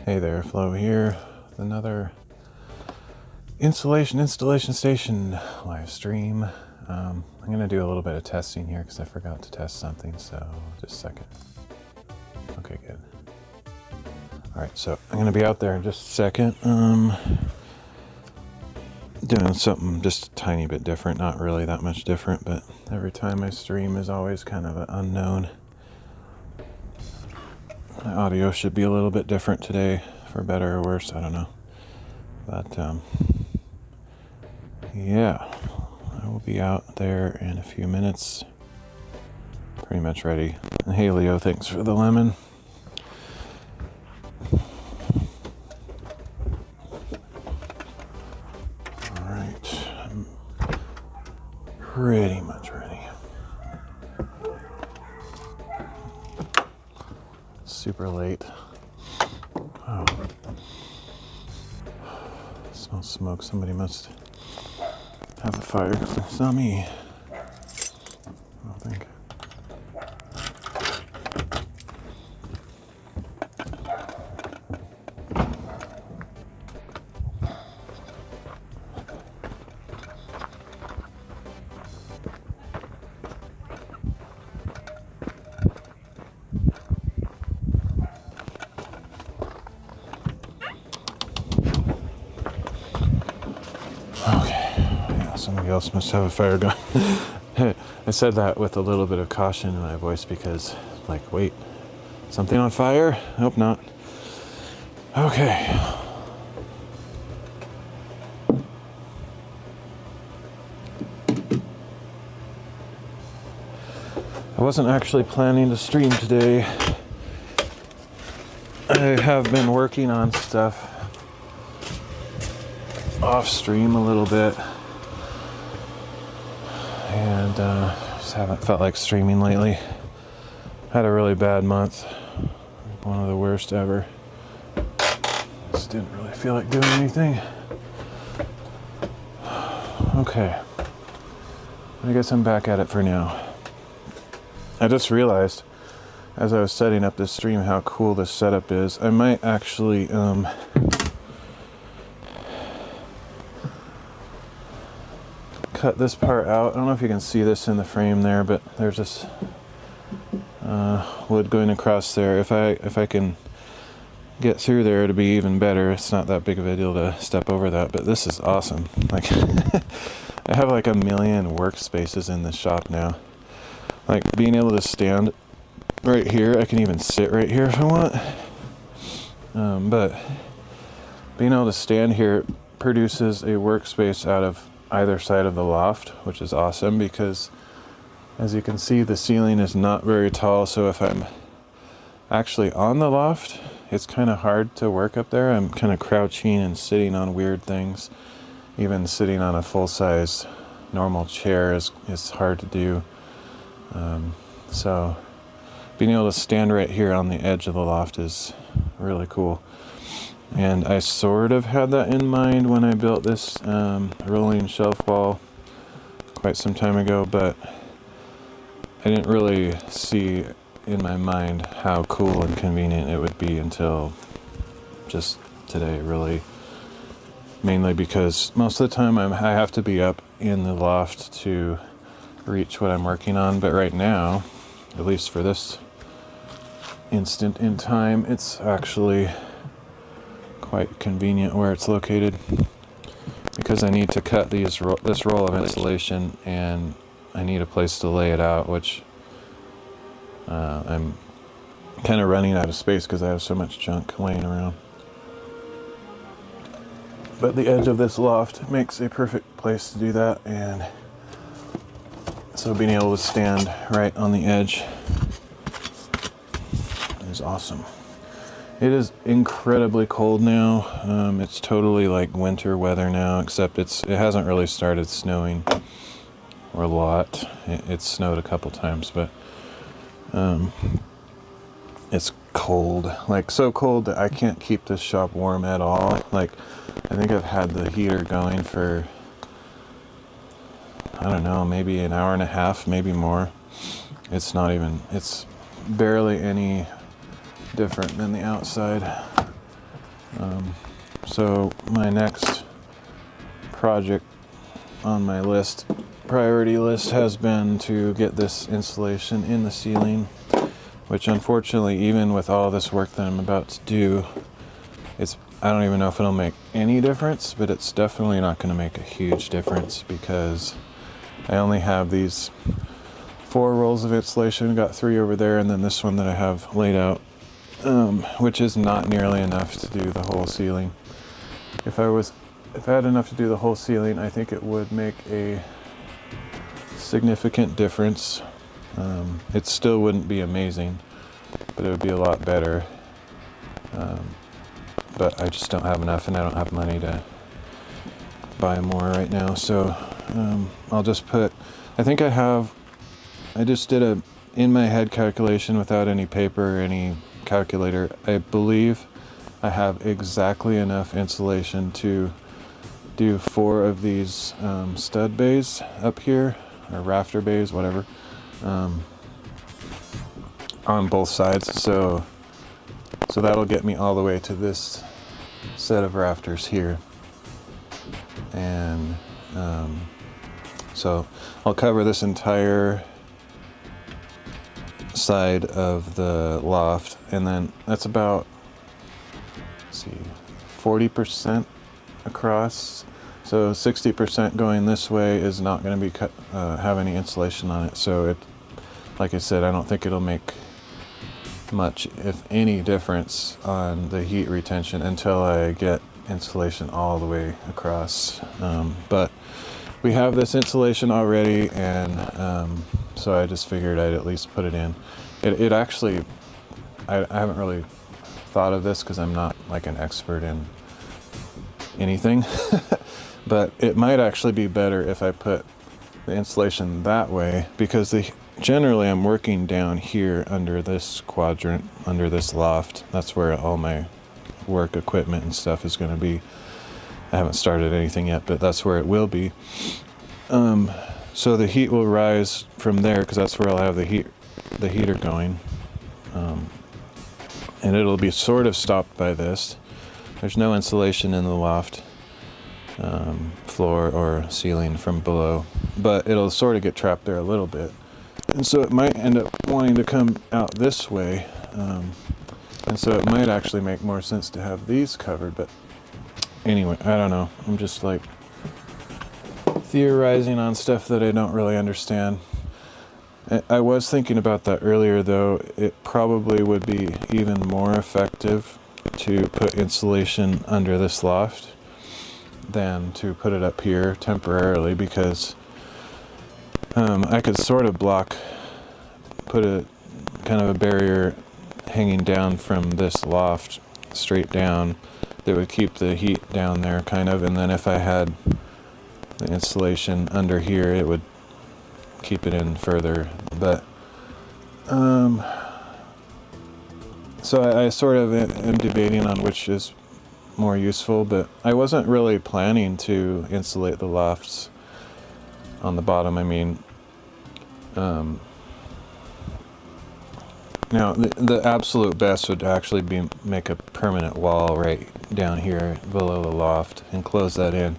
Hey there, Flo here with another installation station live stream. I'm going to do a little bit of testing here because I forgot to test something, so just a second. Okay, good. Alright, so I'm going to be out there in just a second. Doing something just a tiny bit different, not really that much different, but every time I stream is always kind of an unknown. My audio should be a little bit different today, for better or worse, I don't know. But, yeah, I will be out there in a few minutes. Pretty much ready. And hey, Leo, thanks for the lemon. Alright, I'm pretty much ready. Super late. Oh. Smell smoke. Somebody must have a fire. It's not me. I don't think. Somebody else must have a fire going. I said that with a little bit of caution in my voice because, like, wait, something on fire? Hope not. Okay. I wasn't actually planning to stream today. I have been working on stuff off stream a little bit. And just haven't felt like streaming lately. Had a really bad month. One of the worst ever. Just didn't really feel like doing anything. Okay. I guess I'm back at it for now. I just realized as I was setting up this stream how cool this setup is. I might actually cut this part out. I don't know if you can see this in the frame there, but there's this wood going across there. If I can get through there, it'll be even better. It's not that big of a deal to step over that, but this is awesome. Like, I have like 1 million workspaces in this shop now. Like, being able to stand right here, I can even sit right here if I want. But being able to stand here produces a workspace out of either side of the loft, which is awesome because, as you can see, the ceiling is not very tall, so if I'm actually on the loft, it's kind of hard to work up there. I'm kind of crouching and sitting on weird things. Even sitting on a full-size normal chair is hard to do. So being able to stand right here on the edge of the loft is really cool. And I sort of had that in mind when I built this rolling shelf wall quite some time ago, but I didn't really see in my mind how cool and convenient it would be until just today, really. Mainly because most of the time I have to be up in the loft to reach what I'm working on, but right now, at least for this instant in time, it's actually quite convenient where it's located because I need to cut this roll of insulation and I need a place to lay it out, which I'm kind of running out of space because I have so much junk laying around. But the edge of this loft makes a perfect place to do that, and so being able to stand right on the edge is awesome. It is incredibly cold now. It's totally like winter weather now, except it hasn't really started snowing or a lot. It's snowed a couple times, but it's cold. Like, so cold that I can't keep this shop warm at all. Like, I think I've had the heater going for, I don't know, maybe an hour and a half, maybe more. It's barely any different than the outside. So my next project on my priority list, has been to get this insulation in the ceiling, which unfortunately, even with all this work that I'm about to do, I don't even know if it'll make any difference, but it's definitely not going to make a huge difference because I only have these 4 rolls of insulation, got 3 over there, and then this one that I have laid out, which is not nearly enough to do the whole ceiling. If I had enough to do the whole ceiling, I think it would make a significant difference. It still wouldn't be amazing, but it would be a lot better. But I just don't have enough, and I don't have money to buy more right now. So I'll just put, I just did a in my head calculation without any paper or any calculator. I believe I have exactly enough insulation to do 4 of these stud bays up here, or rafter bays, whatever, on both sides. So that'll get me all the way to this set of rafters here. And so I'll cover this entire side of the loft, and then that's about, let's see, 40% across. So 60% going this way is not going to be have any insulation on it. So like I said, I don't think it'll make much, if any, difference on the heat retention until I get insulation all the way across. But we have this insulation already, and so I just figured I'd at least put it in. It actually, I haven't really thought of this because I'm not like an expert in anything, but it might actually be better if I put the insulation that way, because generally I'm working down here under this quadrant, under this loft. That's where all my work equipment and stuff is going to be. I haven't started anything yet, but that's where it will be. So the heat will rise from there, because that's where I'll have the heater going, and it'll be sort of stopped by this. There's no insulation in the loft floor or ceiling from below, but it'll sort of get trapped there a little bit. And so it might end up wanting to come out this way. And so it might actually make more sense to have these covered. But anyway, I don't know. I'm just like theorizing on stuff that I don't really understand. I was thinking about that earlier, though. It probably would be even more effective to put insulation under this loft than to put it up here temporarily, because I could sort of put a kind of a barrier hanging down from this loft straight down that would keep the heat down there, kind of, and then if I had the insulation under here, it would keep it in further. But so I sort of am debating on which is more useful, but I wasn't really planning to insulate the lofts on the bottom. I mean, now the absolute best would actually be make a permanent wall right down here below the loft and close that in,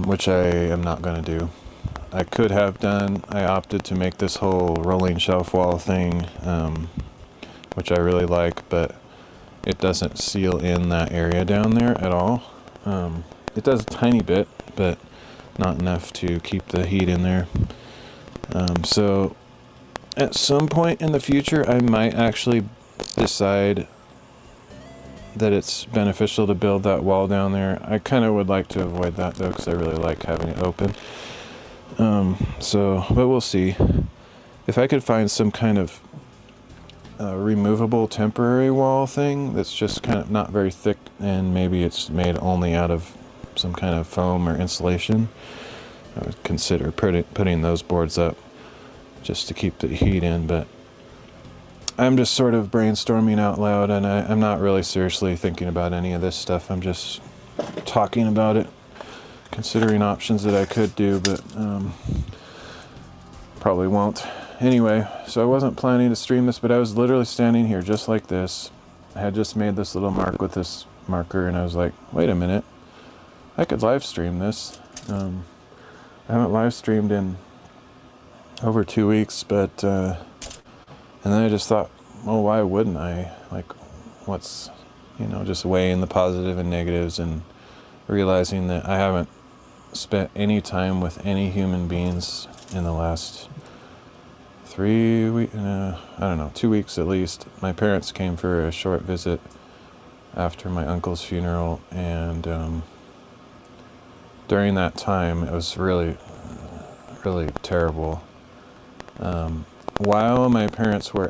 which I am not going to do. I could have done, I opted to make this whole rolling shelf wall thing, which I really like, but it doesn't seal in that area down there at all. It does a tiny bit, but not enough to keep the heat in there. So at some point in the future, I might actually decide that it's beneficial to build that wall down there. I kind of would like to avoid that, though, because I really like having it open. But we'll see. If I could find some kind of removable temporary wall thing that's just kind of not very thick, and maybe it's made only out of some kind of foam or insulation, I would consider putting those boards up just to keep the heat in. But I'm just sort of brainstorming out loud, and I'm not really seriously thinking about any of this stuff. I'm just talking about it, considering options that I could do, but probably won't. Anyway, so I wasn't planning to stream this, but I was literally standing here just like this, I had just made this little mark with this marker, and I was like, wait a minute, I could live stream this. I haven't live streamed in over 2 weeks, but and then I just thought, well, why wouldn't I? Like, what's, just weighing the positive and negatives and realizing that I haven't spent any time with any human beings in the last 3 weeks, I don't know, 2 weeks at least. My parents came for a short visit after my uncle's funeral, and during that time, it was really, really terrible. While my parents were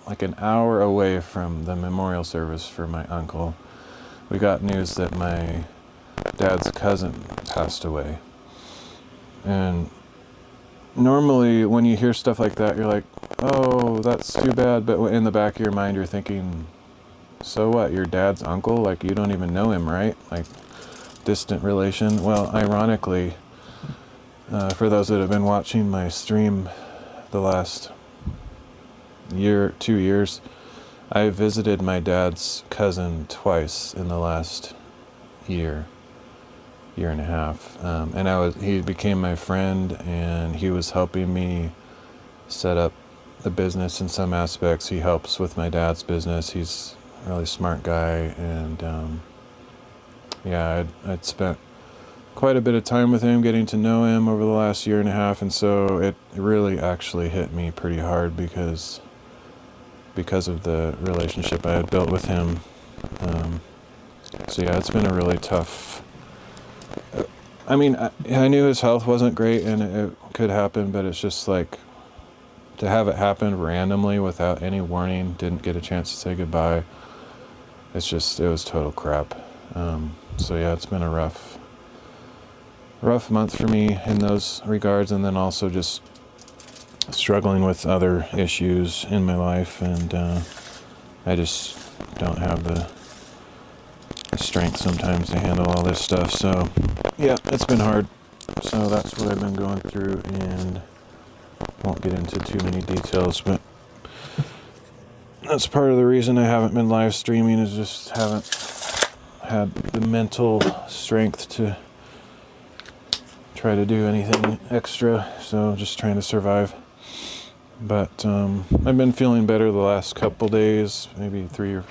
like an hour away from the memorial service for my uncle, we got news that my dad's cousin passed away. And normally when you hear stuff like that, you're like, oh, that's too bad. But in the back of your mind, you're thinking, so what, your dad's uncle? Like, you don't even know him, right? Like, distant relation. Well, ironically, for those that have been watching my stream the last 2 years, I visited my dad's cousin twice in the last year and a half. And he became my friend, and he was helping me set up the business in some aspects. He helps with my dad's business. He's a really smart guy, and I'd spent quite a bit of time with him, getting to know him over the last year and a half, and so it really actually hit me pretty hard because of the relationship I had built with him. So yeah, it's been a really tough. I mean, I knew his health wasn't great, and it could happen, but it's just like, to have it happen randomly without any warning, didn't get a chance to say goodbye. It was total crap. So yeah, it's been a rough month for me in those regards, and then also just struggling with other issues in my life, and I just don't have the strength sometimes to handle all this stuff. So yeah, it's been hard. So that's what I've been going through, and won't get into too many details, but that's part of the reason I haven't been live streaming, is just haven't had the mental strength to try to do anything extra, so just trying to survive. But I've been feeling better the last couple days, maybe 2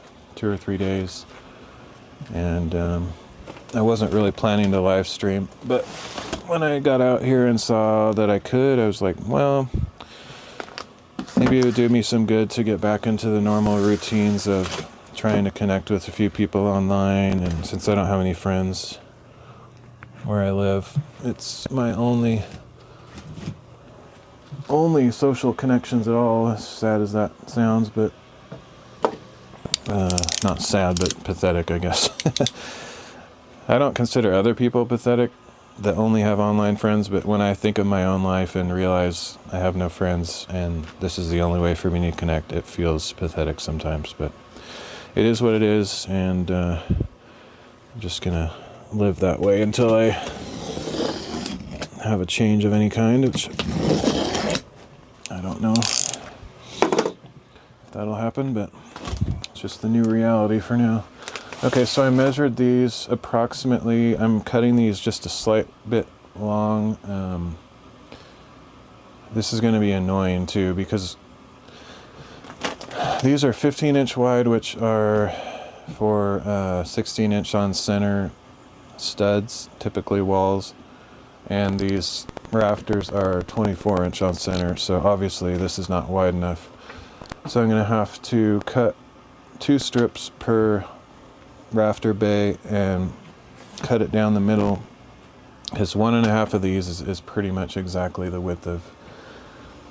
or 3 days, and I wasn't really planning to live stream, but when I got out here and saw that I could, I was like, well, maybe it would do me some good to get back into the normal routines of trying to connect with a few people online. And since I don't have any friends where I live, it's my only social connections at all, as sad as that sounds, but not sad, but pathetic, I guess. I don't consider other people pathetic that only have online friends, but when I think of my own life and realize I have no friends and this is the only way for me to connect, it feels pathetic sometimes. But it is what it is, and I'm just gonna live that way until I have a change of any kind, which I don't know if that'll happen, but it's just the new reality for now. Okay, so I measured these approximately. I'm cutting these just a slight bit long. This is going to be annoying too, because these are 15-inch wide, which are for 16-inch on center studs, typically walls, and these rafters are 24-inch on center, so obviously this is not wide enough. So I'm going to have to cut 2 strips per rafter bay and cut it down the middle, because 1.5 of these is pretty much exactly the width of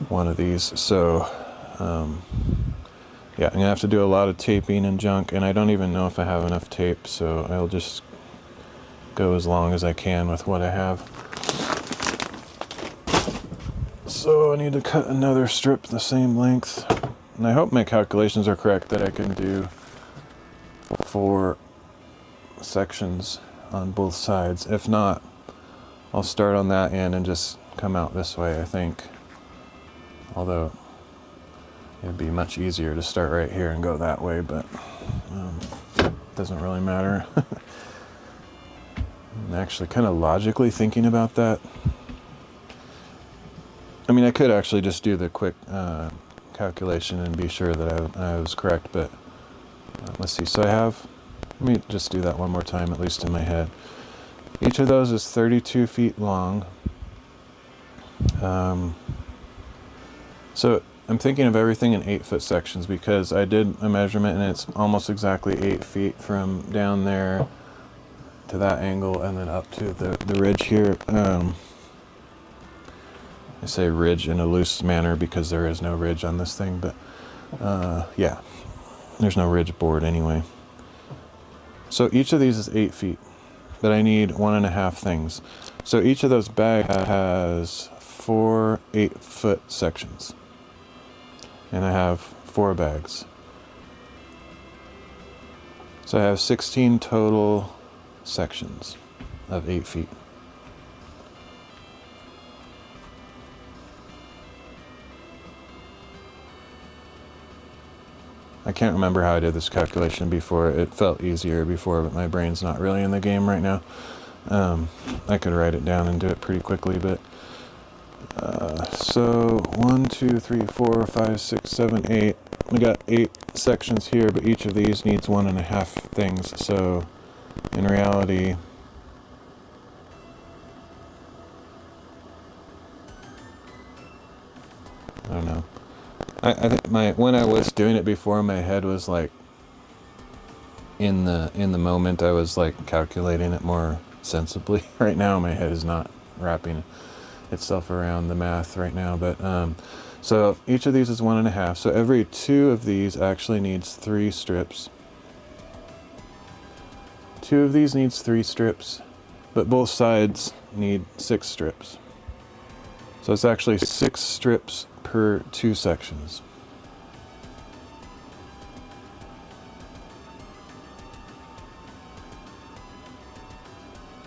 one of these. So yeah, I'm gonna have to do a lot of taping and junk, and I don't even know if I have enough tape, so I'll just go as long as I can with what I have. So I need to cut another strip the same length, and I hope my calculations are correct that I can do 4 sections on both sides. If not, I'll start on that end and just come out this way, I think. Although it'd be much easier to start right here and go that way, but it doesn't really matter. I'm actually kind of logically thinking about that. I mean, I could actually just do the quick calculation and be sure that I was correct, but let's see. So let me just do that one more time, at least in my head. Each of those is 32 feet long. So I'm thinking of everything in 8-foot sections because I did a measurement and it's almost exactly 8 feet from down there to that angle and then up to the ridge here. I say ridge in a loose manner because there is no ridge on this thing, but yeah, there's no ridge board anyway. So each of these is 8 feet, but I need 1.5 things. So each of those bags has 4 8-foot sections, and I have 4 bags. So I have 16 total sections of 8 feet. I can't remember how I did this calculation before. It felt easier before, but my brain's not really in the game right now. I could write it down and do it pretty quickly, but so 1, 2, 3, 4, 5, 6, 7, 8. We got 8 sections here, but each of these needs 1.5 things. So in reality, I don't know. I think when I was doing it before, my head was like in the moment. I was like calculating it more sensibly. Right now, my head is not wrapping itself around the math right now. But so each of these is 1.5. So every 2 of these actually needs 3 strips. 2 of these needs 3 strips, but both sides need 6 strips. So it's actually 6 strips per 2 sections.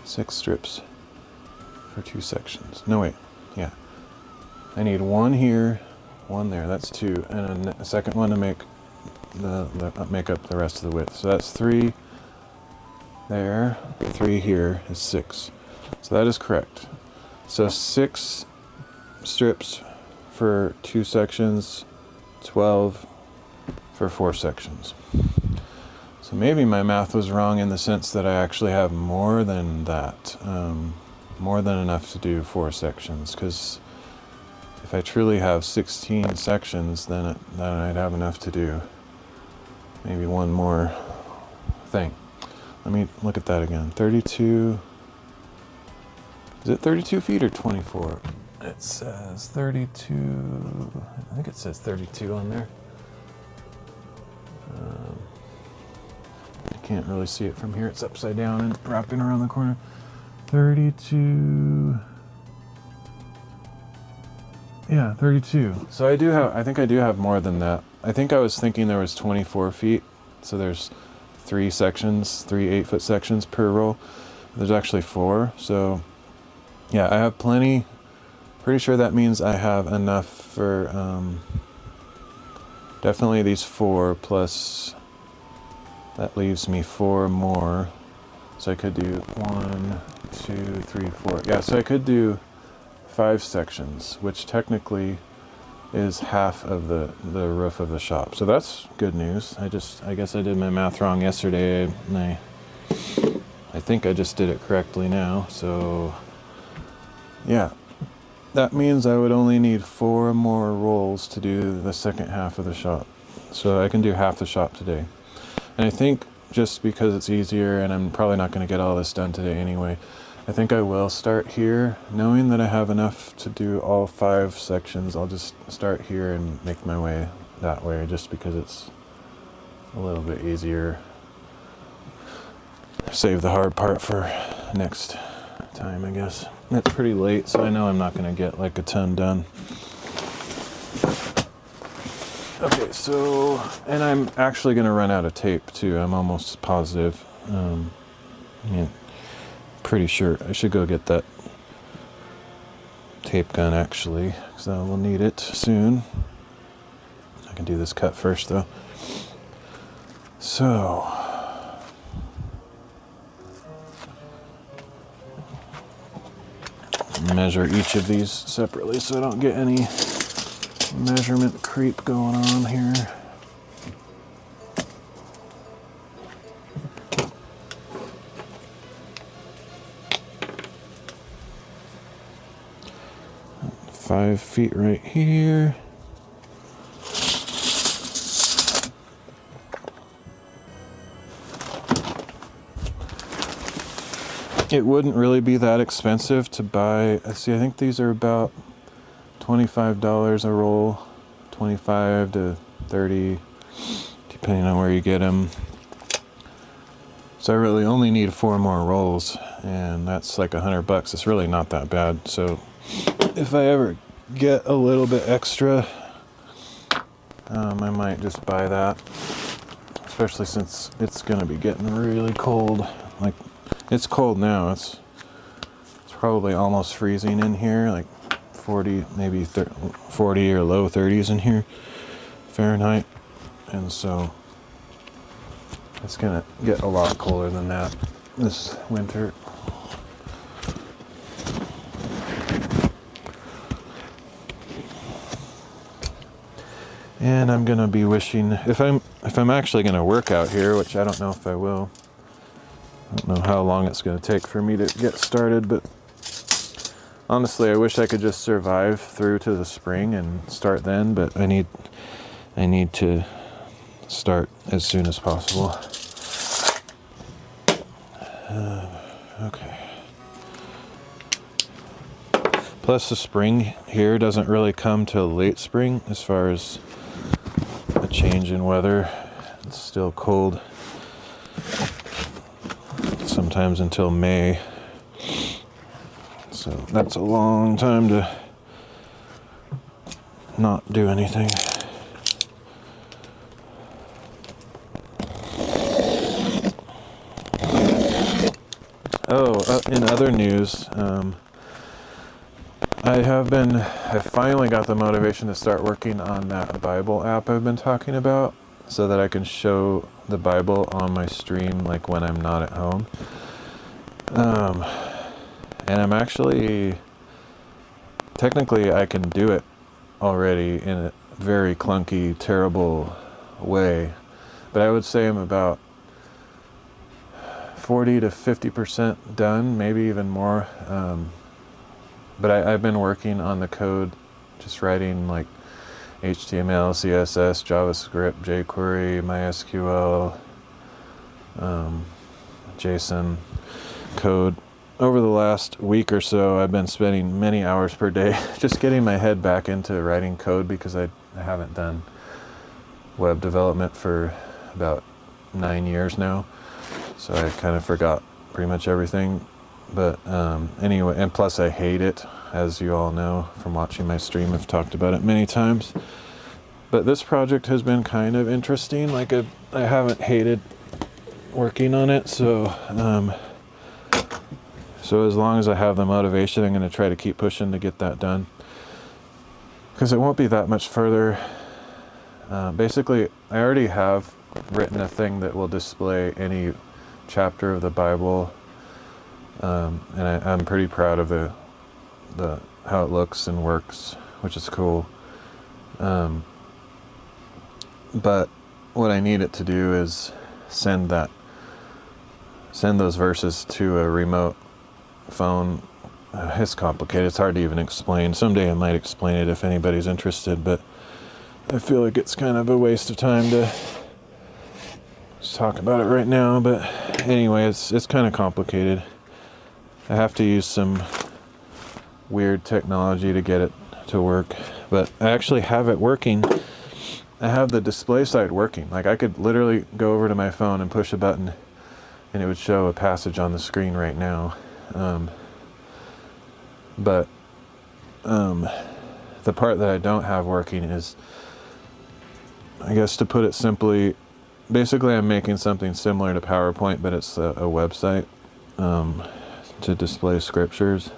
Six strips for 2 sections. No, wait. Yeah. I need 1 here, 1 there. That's 2, and a second one to make make up the rest of the width. So that's 3 there. 3 here is 6. So that is correct. So 6 strips for 2 sections, 12 for 4 sections. So maybe my math was wrong in the sense that I actually have more than that, more than enough to do 4 sections, because if I truly have 16 sections, then I'd have enough to do maybe 1 more thing. Let me look at that again. 32, is it 32 feet or 24? It says 32, I think it says 32 on there. I can't really see it from here. It's upside down and wrapping around the corner. 32, yeah, 32. So I think I do have more than that. I think I was thinking there was 24 feet. So there's 3 sections, 3 8-foot sections per roll. There's actually 4. So yeah, I have plenty. Pretty sure that means I have enough for definitely these 4 plus that leaves me 4 more. So I could do 1, 2, 3, 4. Yeah, so I could do 5 sections, which technically is half of the roof of the shop. So that's good news. I guess I did my math wrong yesterday, and I think I just did it correctly now. So yeah. That means I would only need 4 more rolls to do the second half of the shop. So I can do half the shop today. And I think just because it's easier, and I'm probably not going to get all this done today anyway, I think I will start here. Knowing that I have enough to do all 5 sections, I'll just start here and make my way that way, just because it's a little bit easier. Save the hard part for next time, I guess. It's pretty late, so I know I'm not going to get like a ton done. Okay, so, and I'm actually going to run out of tape too. I'm almost positive. Pretty sure I should go get that tape gun actually, because I will need it soon. I can do this cut first though. So measure each of these separately so I don't get any measurement creep going on here. Five feet right here. It wouldn't really be that expensive to buy. See, I think these are about $25 a roll, 25 to 30, depending on where you get them. So I really only need 4 more rolls, and that's like $100. It's really not that bad. So if I ever get a little bit extra, I might just buy that, especially since it's gonna be getting really cold. Like, it's cold now. It's probably almost freezing in here, like 40, maybe 40 or low 30s in here Fahrenheit, and so it's gonna get a lot colder than that this winter. And I'm gonna be wishing, if I'm actually gonna work out here, which I don't know if I will. I don't know how long it's gonna take for me to get started, but honestly, I wish I could just survive through to the spring and start then, but I need to start as soon as possible. Okay. Plus the spring here doesn't really come till late spring as far as a change in weather. It's still cold sometimes until May. So that's a long time to not do anything. In other news, I finally got the motivation to start working on that Bible app I've been talking about, so that I can show the Bible on my stream like when I'm not at home. And I'm actually, technically I can do it already in a very clunky, terrible way, but I would say I'm about 40 to 50% done, maybe even more. But I've been working on the code, just writing like HTML, CSS, JavaScript, jQuery, MySQL, JSON code. Over the last week or so, I've been spending many hours per day just getting my head back into writing code, because I haven't done web development for about 9 years now. So I kind of forgot pretty much everything. But anyway, and plus I hate it, as you all know from watching my stream. I've talked about it many times. But this project has been kind of interesting. Like I haven't hated working on it. So as long as I have the motivation, I'm going to try to keep pushing to get that done. Because it won't be that much further. Basically, I already have written a thing that will display any chapter of the Bible. And I'm pretty proud of the how it looks and works, which is cool. But what I need it to do is send those verses to a remote phone. It's complicated. It's hard to even explain. Someday I might explain it if anybody's interested, but I feel like it's kind of a waste of time to just talk about it right now. But anyway, it's kind of complicated. I have to use some weird technology to get it to work, but I actually have it working. I have the display side working. Like, I could literally go over to my phone and push a button and it would show a passage on the screen right now. But the part that I don't have working is, I guess to put it simply, basically I'm making something similar to PowerPoint, but it's a website to display scriptures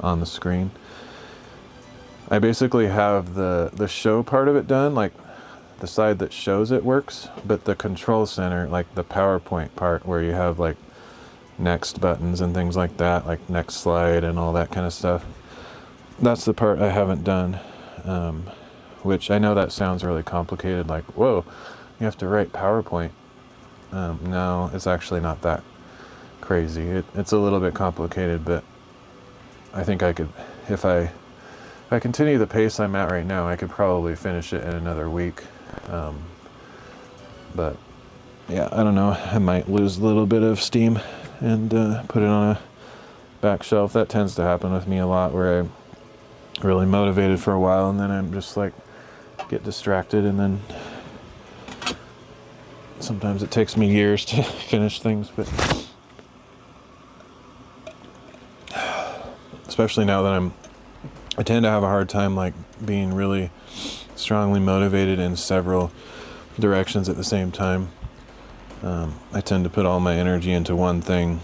on the screen. I basically have the show part of it done. Like, the side that shows it works, but the control center, like the PowerPoint part where you have like next buttons and things like that, like next slide and all that kind of stuff, that's the part I haven't done, which I know that sounds really complicated, like, whoa, you have to write PowerPoint. No, it's actually not that crazy. It's a little bit complicated, but I think I could, if I continue the pace I'm at right now, I could probably finish it in another week. But yeah, I don't know. I might lose a little bit of steam and put it on a back shelf. That tends to happen with me a lot, where I'm really motivated for a while and then I'm just like get distracted, and then sometimes it takes me years to finish things. But especially now that I tend to have a hard time like being really strongly motivated in several directions at the same time. I tend to put all my energy into one thing,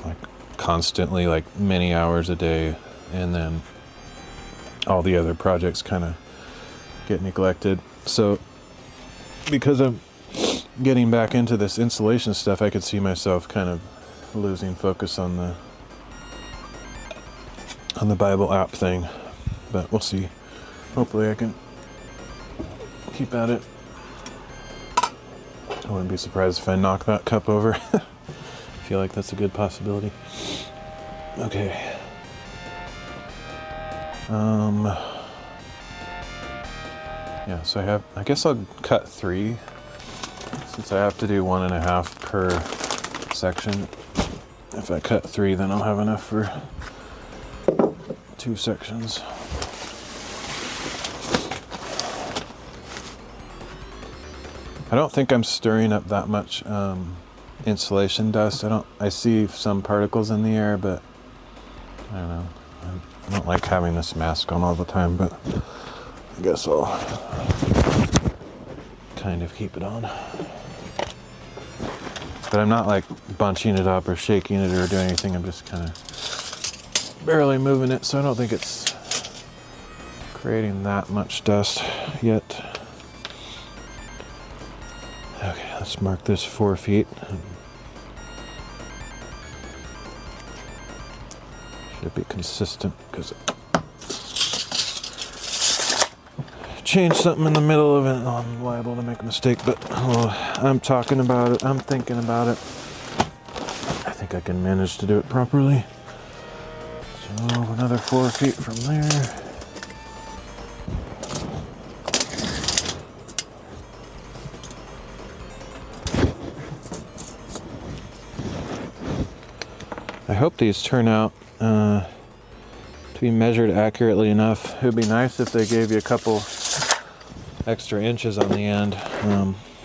like constantly, like many hours a day, and then all the other projects kind of get neglected. So because I'm getting back into this installation stuff, I could see myself kind of losing focus on the Bible app thing, but we'll see. Hopefully I can keep at it. I wouldn't be surprised if I knock that cup over. I feel like that's a good possibility. Okay. Yeah, so I guess I'll cut 3, since I have to do 1.5 per section. If I cut 3, then I'll have enough for 2 sections. I don't think I'm stirring up that much insulation dust. I see some particles in the air, but I don't know. I don't like having this mask on all the time, but I guess I'll kind of keep it on. But I'm not like bunching it up or shaking it or doing anything. I'm just kind of barely moving it, so I don't think it's creating that much dust yet. Okay, let's mark this 4 feet. Should be consistent, because change something in the middle of it, I'm liable to make a mistake, but I'm talking about it, I'm thinking about it. I think I can manage to do it properly. So another 4 feet from there. I hope these turn out to be measured accurately enough. It would be nice if they gave you a couple extra inches on the end,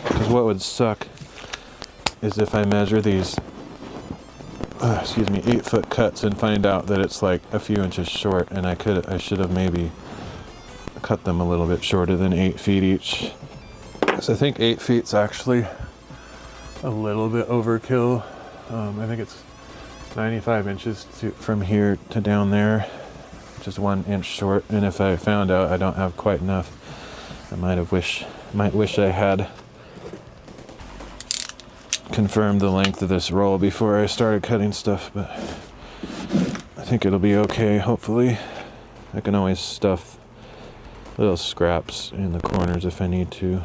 because what would suck is if I measure these 8-foot cuts and find out that it's like a few inches short, and I should have maybe cut them a little bit shorter than 8 feet each. So I think 8 feet's actually a little bit overkill. I think it's 95 inches from here to down there, just 1 inch short. And if I found out I don't have quite enough, I might wish I had confirmed the length of this roll before I started cutting stuff, but I think it'll be okay, hopefully. I can always stuff little scraps in the corners if I need to.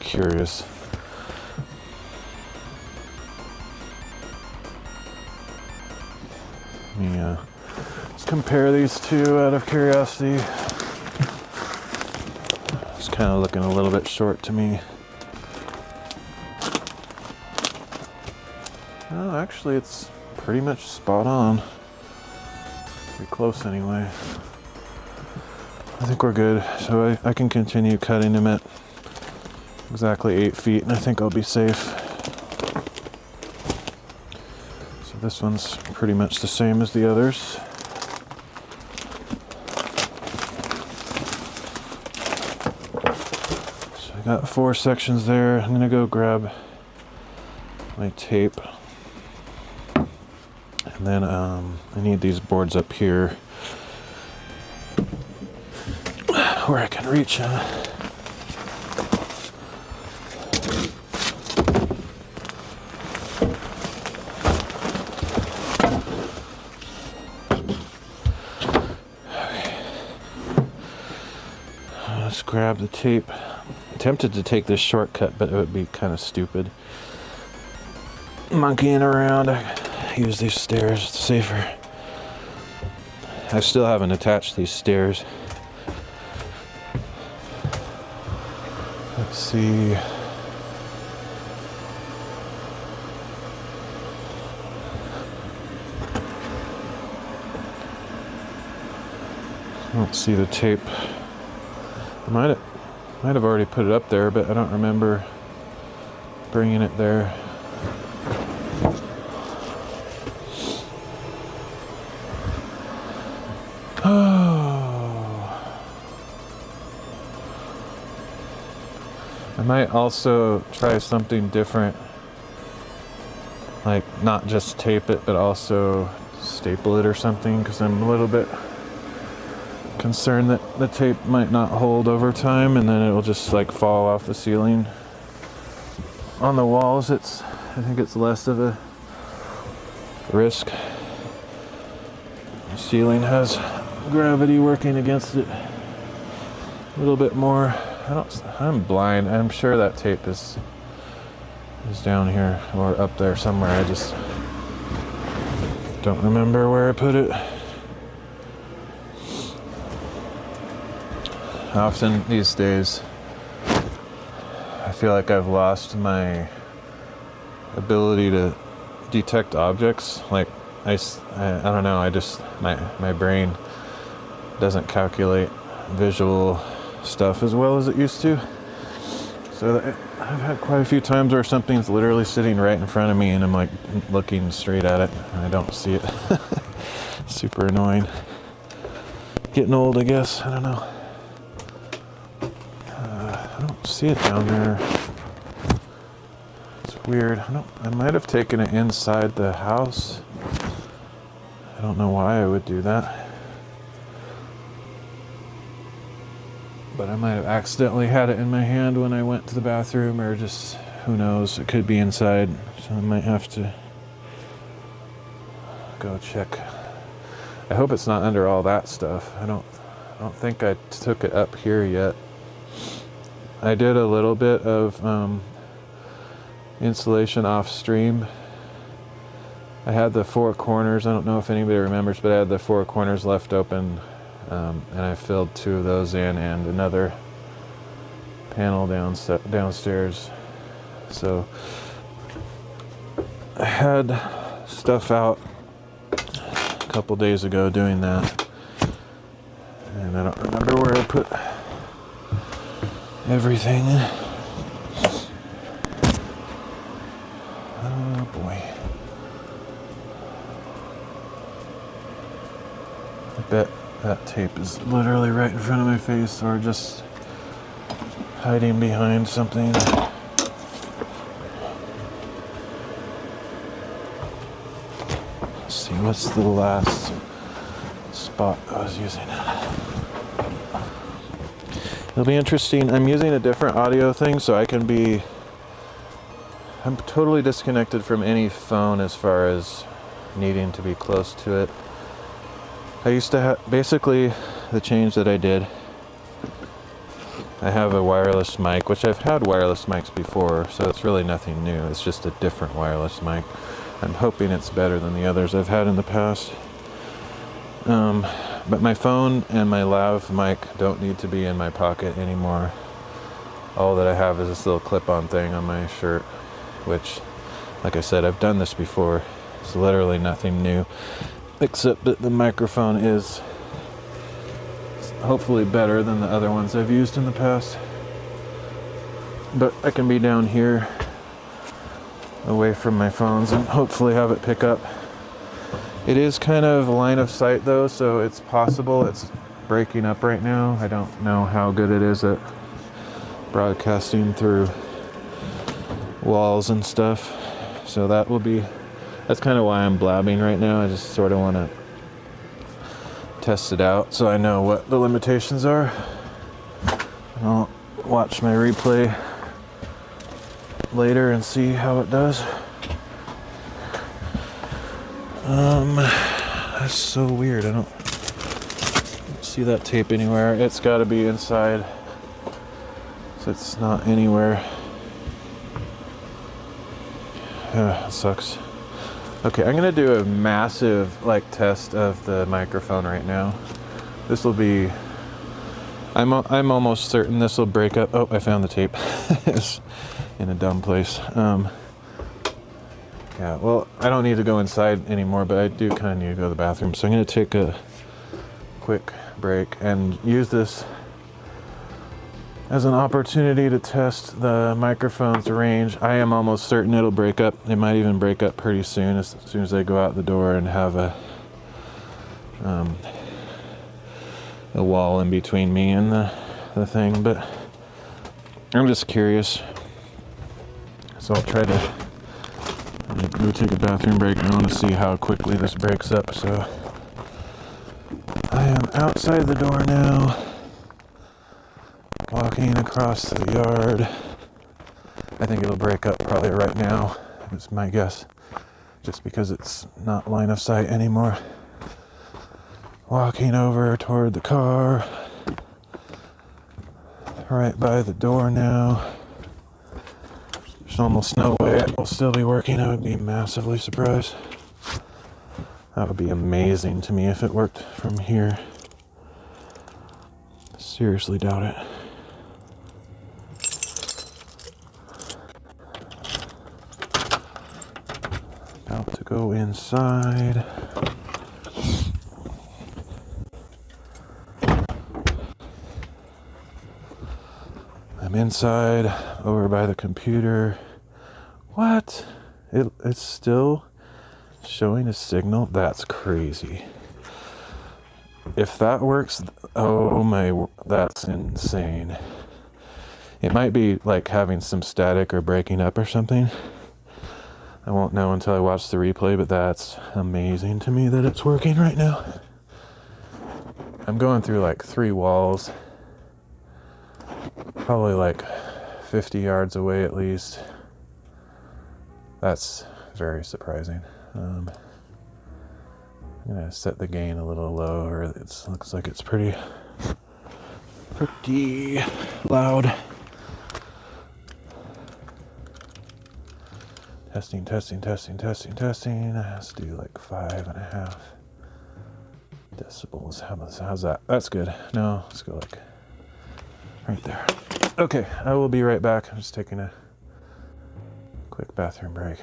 Curious. Let's compare these two out of curiosity. It's kind of looking a little bit short to me. Oh, actually, it's pretty much spot on. Pretty close anyway. I think we're good. So I can continue cutting them at exactly 8 feet, and I think I'll be safe. So this one's pretty much the same as the others. I got 4 sections there. I'm gonna go grab my tape. And then I need these boards up here where I can reach. Let's grab the tape. I'm tempted to take this shortcut, but it would be kind of stupid. Monkeying around. I use these stairs, it's safer. I still haven't attached these stairs. Let's see. I don't see the tape. I might have already put it up there, but I don't remember bringing it there. I might also try something different, like not just tape it, but also staple it or something, because I'm a little bit concerned that the tape might not hold over time and then it'll just like fall off the ceiling. On the walls, I think it's less of a risk. The ceiling has gravity working against it a little bit more. I'm blind. I'm sure that tape is down here or up there somewhere. I just don't remember where I put it. Often these days, I feel like I've lost my ability to detect objects. Like I don't know. My brain doesn't calculate visual stuff as well as it used to. So I've had quite a few times where something's literally sitting right in front of me and I'm like looking straight at it and I don't see it. Super annoying. Getting old, I guess. I don't know. I don't see it down there. It's weird. I might have taken it inside the house. I don't know why I would do that. But I might have accidentally had it in my hand when I went to the bathroom, or just, who knows, it could be inside, so I might have to go check. I hope it's not under all that stuff. I don't think I took it up here yet. I did a little bit of insulation off stream. I had the 4 corners, I don't know if anybody remembers, but I had the 4 corners left open. And I filled 2 of those in and another panel downstairs. So I had stuff out a couple days ago doing that. And I don't remember where I put everything. Oh boy. I bet that tape is literally right in front of my face, or just hiding behind something. Let's see, what's the last spot I was using? It'll be interesting. I'm using a different audio thing, so I'm totally disconnected from any phone as far as needing to be close to it. I used to have, basically the change that I did, I have a wireless mic, which I've had wireless mics before, so it's really nothing new. It's just a different wireless mic. I'm hoping it's better than the others I've had in the past. But my phone and my lav mic don't need to be in my pocket anymore. All that I have is this little clip-on thing on my shirt, which, like I said, I've done this before. It's literally nothing new. Except that the microphone is hopefully better than the other ones I've used in the past. But I can be down here away from my phones and hopefully have it pick up. It is kind of line of sight though, so it's possible it's breaking up right now. I don't know how good it is at broadcasting through walls and stuff. So that's kind of why I'm blabbing right now. I just sort of want to test it out so I know what the limitations are. I'll watch my replay later and see how it does. That's so weird. I don't see that tape anywhere. It's got to be inside, so it's not anywhere. It sucks. Okay, I'm gonna do a massive test of the microphone right now. This will be, I'm almost certain this will break up. Oh, I found the tape. It's in a dumb place. Yeah, well, I don't need to go inside anymore, but I do kind of need to go to the bathroom. So I'm gonna take a quick break and use this as an opportunity to test the microphone's range. I am almost certain it'll break up. It might even break up pretty soon, as soon as they go out the door and have a wall in between me and the thing. But I'm just curious, so I'll try to go take a bathroom break. I want to see how quickly this breaks up. So I am outside the door now, walking across the yard. I think it'll break up probably right now. It's my guess, just because it's not line of sight anymore. Walking over toward the car, right by the door now. There's almost no way it will still be working. I would be massively surprised. That would be amazing to me if it worked from here. Seriously doubt it. About to go inside. I'm inside, over by the computer. What? It's still showing a signal? That's crazy. If that works, oh my, that's insane. It might be like having some static or breaking up or something. I won't know until I watch the replay, but that's amazing to me that it's working right now. I'm going through like 3 walls, probably like 50 yards away at least. That's very surprising. I'm gonna set the gain a little lower. It looks like it's pretty loud. Testing. Let's do like 5.5 decibels. How's that? That's good. No, let's go like right there. Okay, I will be right back. I'm just taking a quick bathroom break.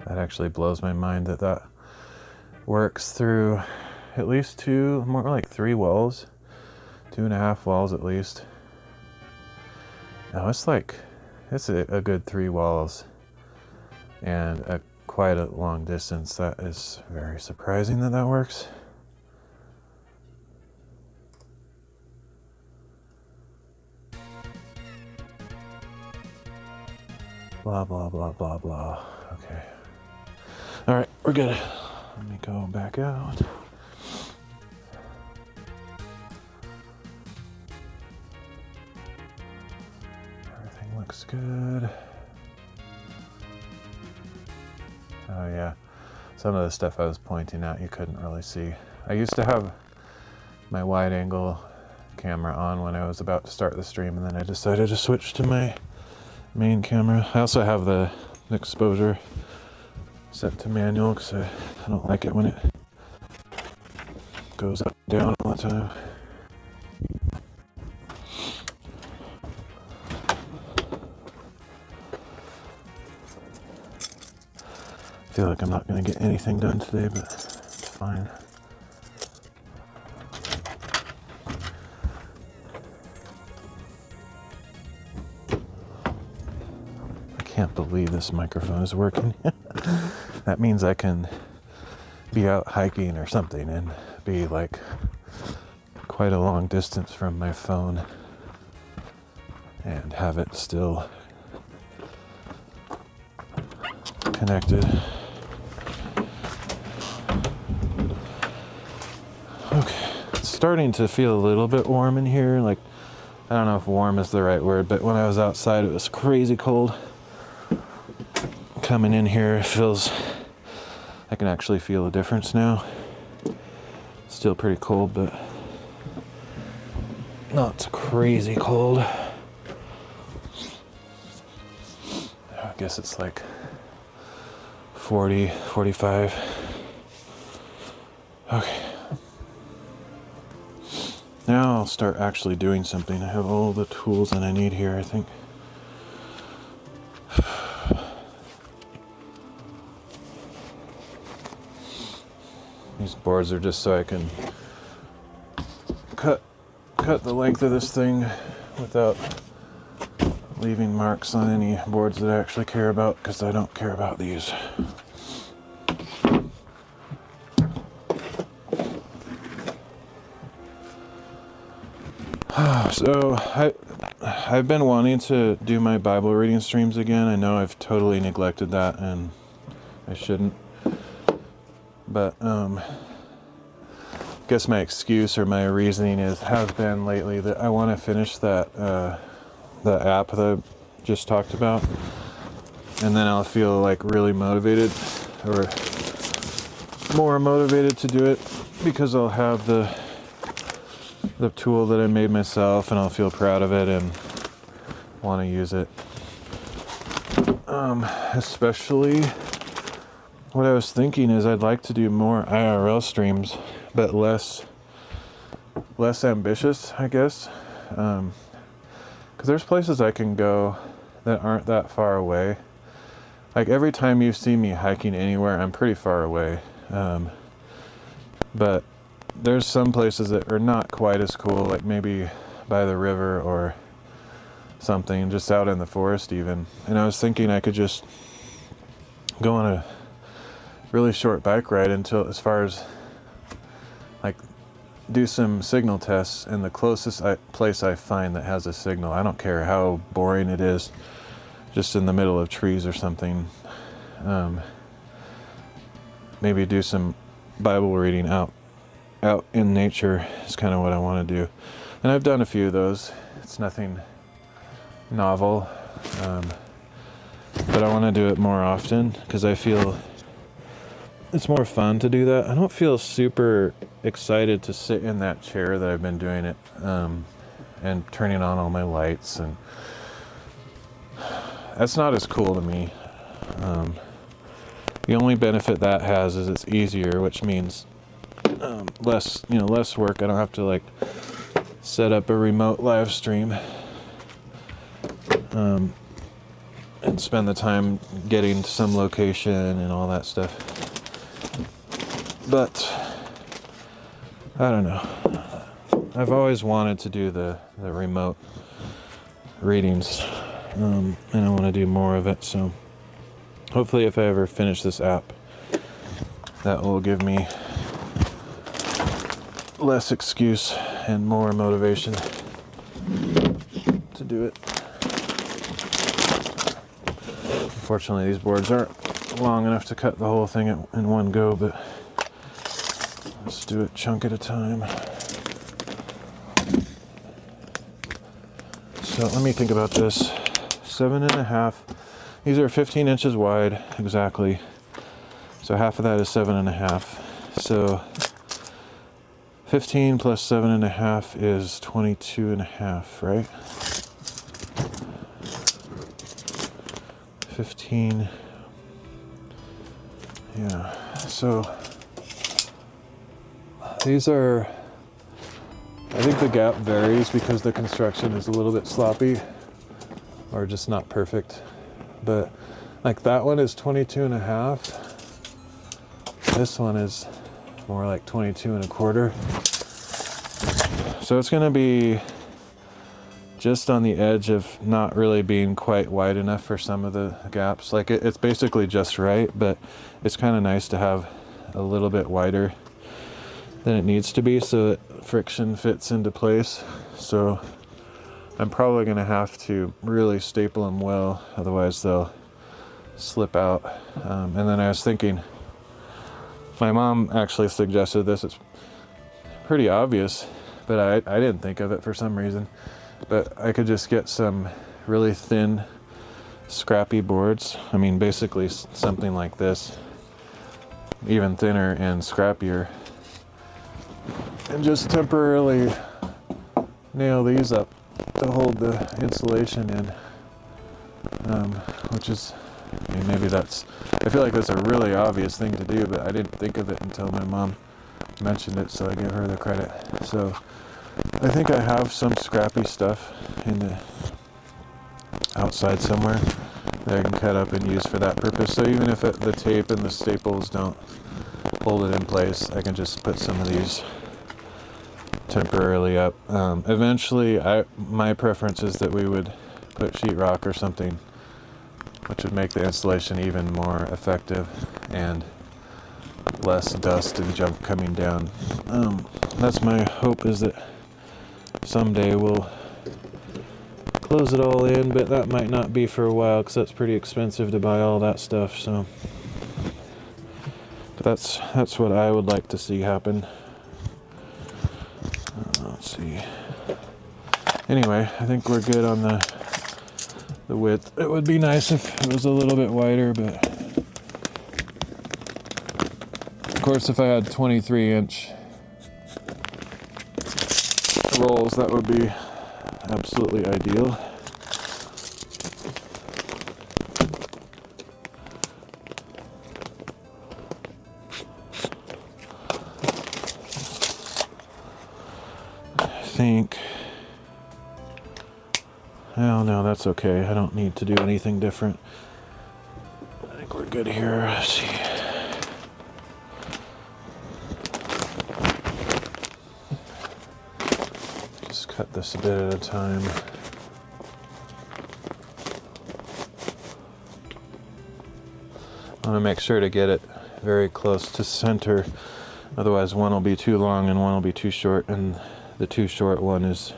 That actually blows my mind that works through at least 2, more like 3 walls, 2.5 walls at least. No, it's a good 3 walls and quite a long distance. That is very surprising that that works. Blah, blah, blah, blah, blah. Okay. All right, we're good. Let me go back out. Everything looks good. Oh yeah, some of the stuff I was pointing out you couldn't really see. I used to have my wide angle camera on when I was about to start the stream, and then I decided to switch to my main camera. I also have the exposure set to manual because I don't like it when it goes up and down all the time. I feel like I'm not going to get anything done today, but it's fine. I can't believe this microphone is working. That means I can be out hiking or something and be like quite a long distance from my phone and have it still connected. Okay, it's starting to feel a little bit warm in here. Like, I don't know if warm is the right word, but when I was outside it was crazy cold. Coming in here, it feels, I can actually feel a difference now. Still pretty cold, but not crazy cold. I guess it's like 40, 45. Okay. Now I'll start actually doing something. I have all the tools that I need here, I think. These boards are just so I can cut the length of this thing without leaving marks on any boards that I actually care about, because I don't care about these. So I've been wanting to do my Bible reading streams again. I know I've totally neglected that and I shouldn't. But I guess my excuse or my reasoning has been lately that I want to finish that the app that I just talked about, and then I'll feel like really motivated, or more motivated to do it, because I'll have the tool that I made myself and I'll feel proud of it and want to use it. Especially what I was thinking is I'd like to do more IRL streams, but less ambitious, I guess. Because there's places I can go that aren't that far away. Like every time you see me hiking anywhere, I'm pretty far away. But there's some places that are not quite as cool, like maybe by the river or something, just out in the forest even. And I was thinking I could just go on a really short bike ride until, as far as like, do some signal tests in the closest place I find that has a signal. I don't care how boring it is, just in the middle of trees or something. Maybe do some Bible reading out in nature is kind of what I want to do. And I've done a few of those. It's nothing novel, but I want to do it more often because I feel it's more fun to do that. I don't feel super excited to sit in that chair that I've been doing it, and turning on all my lights, and that's not as cool to me. The only benefit that has is it's easier, which means less work. I don't have to like set up a remote live stream and spend the time getting to some location and all that stuff. But I don't know. I've always wanted to do the remote readings, and I want to do more of it. So hopefully if I ever finish this app, that will give me less excuse and more motivation to do it. Unfortunately, these boards aren't long enough to cut the whole thing in one go, but let's do it chunk at a time. So let me think about this. 7.5. These are 15 inches wide, exactly. So half of that is 7.5. So 15 plus 7.5 is 22.5, right? 15. Yeah. So these are, I think the gap varies because the construction is a little bit sloppy or just not perfect. But like that one is 22.5. This one is more like 22.25. So it's going to be just on the edge of not really being quite wide enough for some of the gaps. Like it's basically just right, but it's kind of nice to have a little bit wider than it needs to be so that friction fits into place. So I'm probably going to have to really staple them well, otherwise they'll slip out. And then I was thinking, my mom actually suggested this. It's pretty obvious, but I didn't think of it for some reason. But I could just get some really thin, scrappy boards. I mean, basically something like this, even thinner and scrappier, and just temporarily nail these up to hold the insulation in, which is, I mean, maybe that's, I feel like that's a really obvious thing to do, but I didn't think of it until my mom mentioned it, so I give her the credit. So I think I have some scrappy stuff in the outside somewhere that I can cut up and use for that purpose. So even if the tape and the staples don't hold it in place, I can just put some of these temporarily up. Eventually, my preference is that we would put sheetrock or something, which would make the installation even more effective and less dust and junk coming down. That's my hope, is that someday we'll close it all in, but that might not be for a while because that's pretty expensive to buy all that stuff. So, but that's what I would like to see happen. Let's see. Anyway, I think we're good on the width. It would be nice if it was a little bit wider, but of course if I had 23-inch rolls, that would be absolutely ideal. I think, oh no, that's okay. I don't need to do anything different. I think we're good here. Let's see. Just cut this a bit at a time. I want to make sure to get it very close to center. Otherwise one will be too long and one will be too short, and the too short one is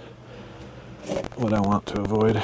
what I want to avoid.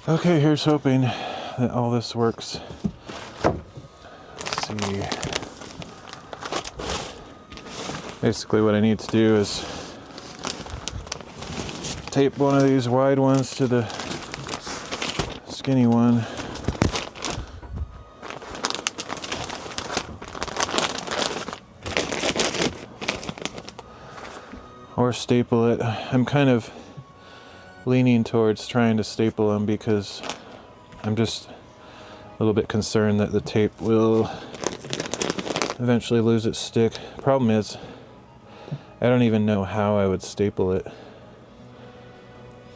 Okay, here's hoping that all this works. Let's see. Basically what I need to do is tape one of these wide ones to the skinny one. Or staple it. I'm kind of leaning towards trying to staple them because I'm just a little bit concerned that the tape will eventually lose its stick. Problem is, I don't even know how I would staple it.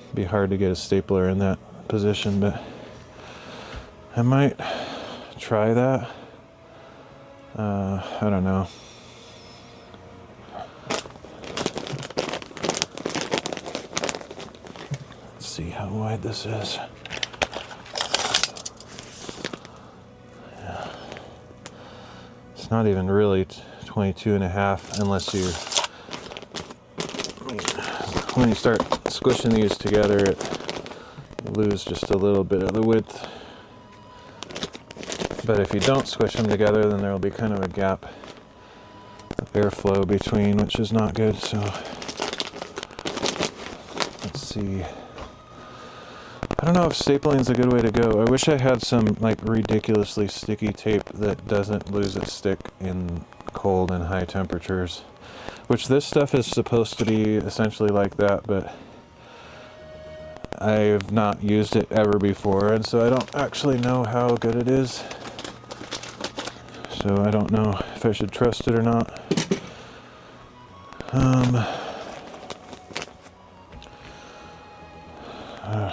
It'd be hard to get a stapler in that position, but I might try that. I don't know. Let's see how wide this is. Yeah. It's not even really 22 and a half unless you, when you start squishing these together, you lose just a little bit of the width. But if you don't squish them together, then there will be kind of a gap of airflow between, which is not good. So let's see. I don't know if stapling is a good way to go. I wish I had some like ridiculously sticky tape that doesn't lose its stick in cold and high temperatures, which this stuff is supposed to be essentially like that, but I've not used it ever before, and so I don't actually know how good it is. So I don't know if I should trust it or not.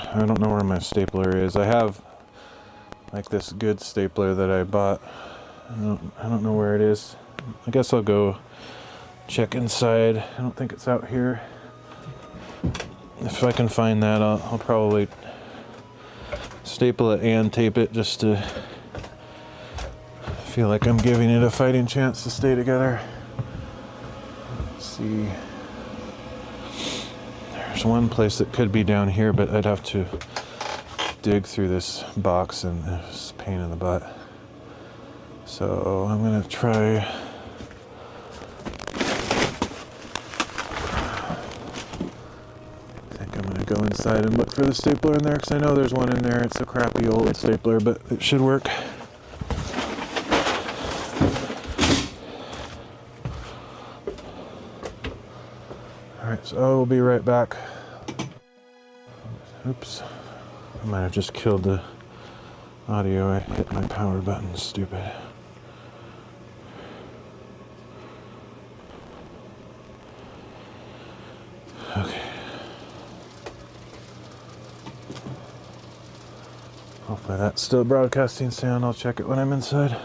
I don't know where my stapler is. I have like this good stapler that I bought. I don't know where it is. I guess I'll go check inside. I don't think it's out here. If I can find that, I'll probably staple it and tape it just to feel like I'm giving it a fighting chance to stay together. Let's see. There's one place that could be down here, but I'd have to dig through this box and it's a pain in the butt. So I'm gonna try. I think I'm gonna go inside and look for the stapler in there because I know there's one in there. It's a crappy old stapler, but it should work. Alright, so I will be right back. Oops. I might have just killed the audio. I hit my power button, stupid. Okay. Hopefully that's still broadcasting sound. I'll check it when I'm inside.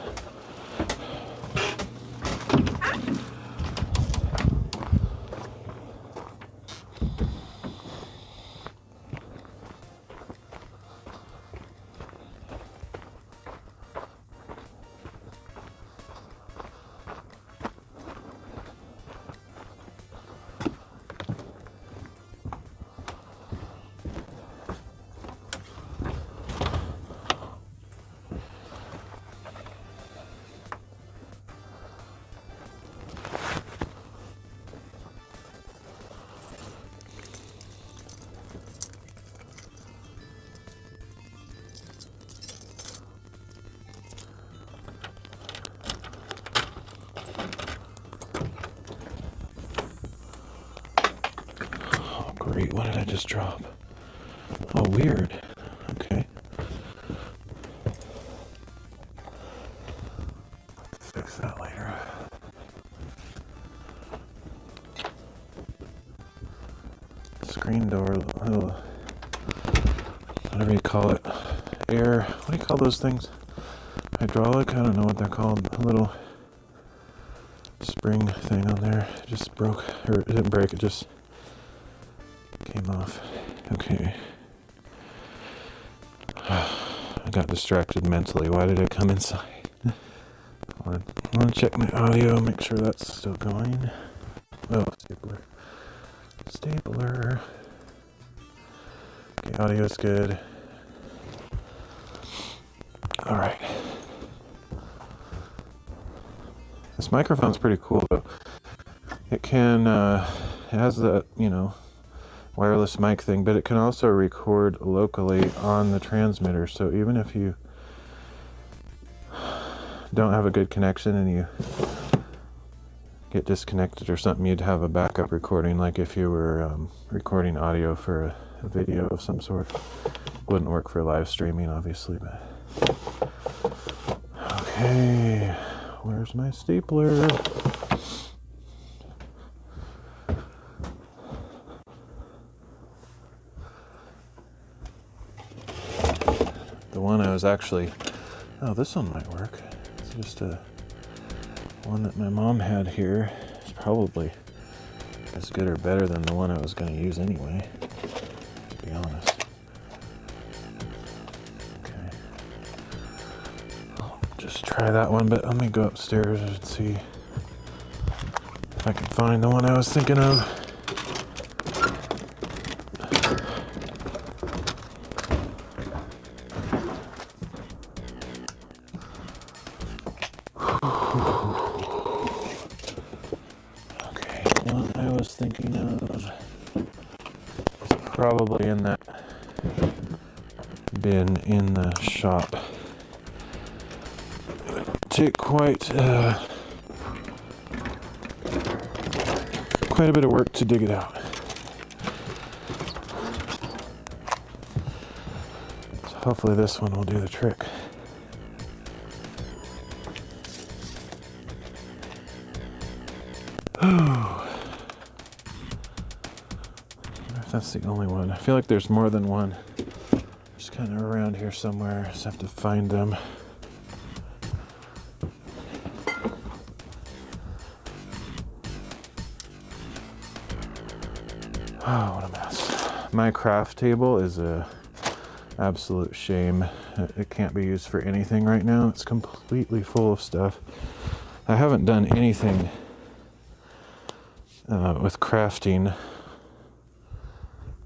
Great, what did I just drop? Oh, weird. Okay. Fix that later. Screen door, oh, whatever you call it. Air, what do you call those things? Hydraulic? I don't know what they're called. A little spring thing on there. It just broke, or it didn't break, it just came off. Okay. I got distracted mentally. Why did I come inside? I want to check my audio, make sure that's still going. Oh, stapler. Stapler. Okay, audio's good. All right. This microphone's pretty cool though. It can, it has the, wireless mic thing, but it can also record locally on the transmitter. So even if you don't have a good connection and you get disconnected or something, you'd have a backup recording, like if you were recording audio for a video of some sort. Wouldn't work for live streaming, obviously, but okay, where's my stapler? The one I was actually, oh, this one might work. It's just a one that my mom had here. It's probably as good or better than the one I was going to use anyway, to be honest. Okay. I'll just try that one, but let me go upstairs and see if I can find the one I was thinking of. Thinking of probably in that bin in the shop. It would take quite a bit of work to dig it out. So hopefully this one will do the trick. That's the only one. I feel like there's more than one. Just kind of around here somewhere. Just have to find them. Oh, what a mess. My craft table is a absolute shame. It can't be used for anything right now. It's completely full of stuff. I haven't done anything with crafting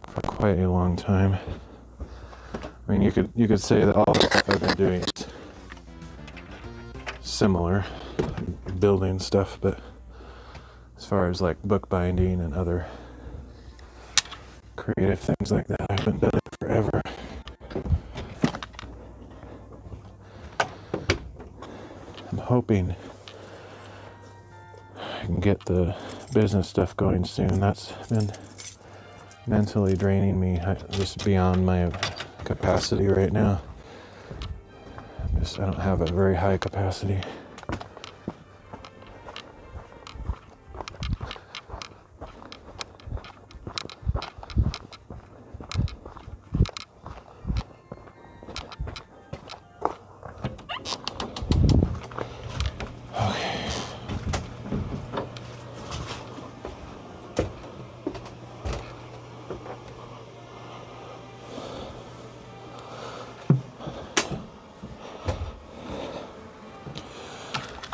for quite a long time. I mean, you could say that all the stuff I've been doing is similar, building stuff, but as far as like bookbinding and other creative things like that, I haven't done it forever. I'm hoping I can get the business stuff going soon. That's been mentally draining me, just beyond my capacity right now. I don't have a very high capacity.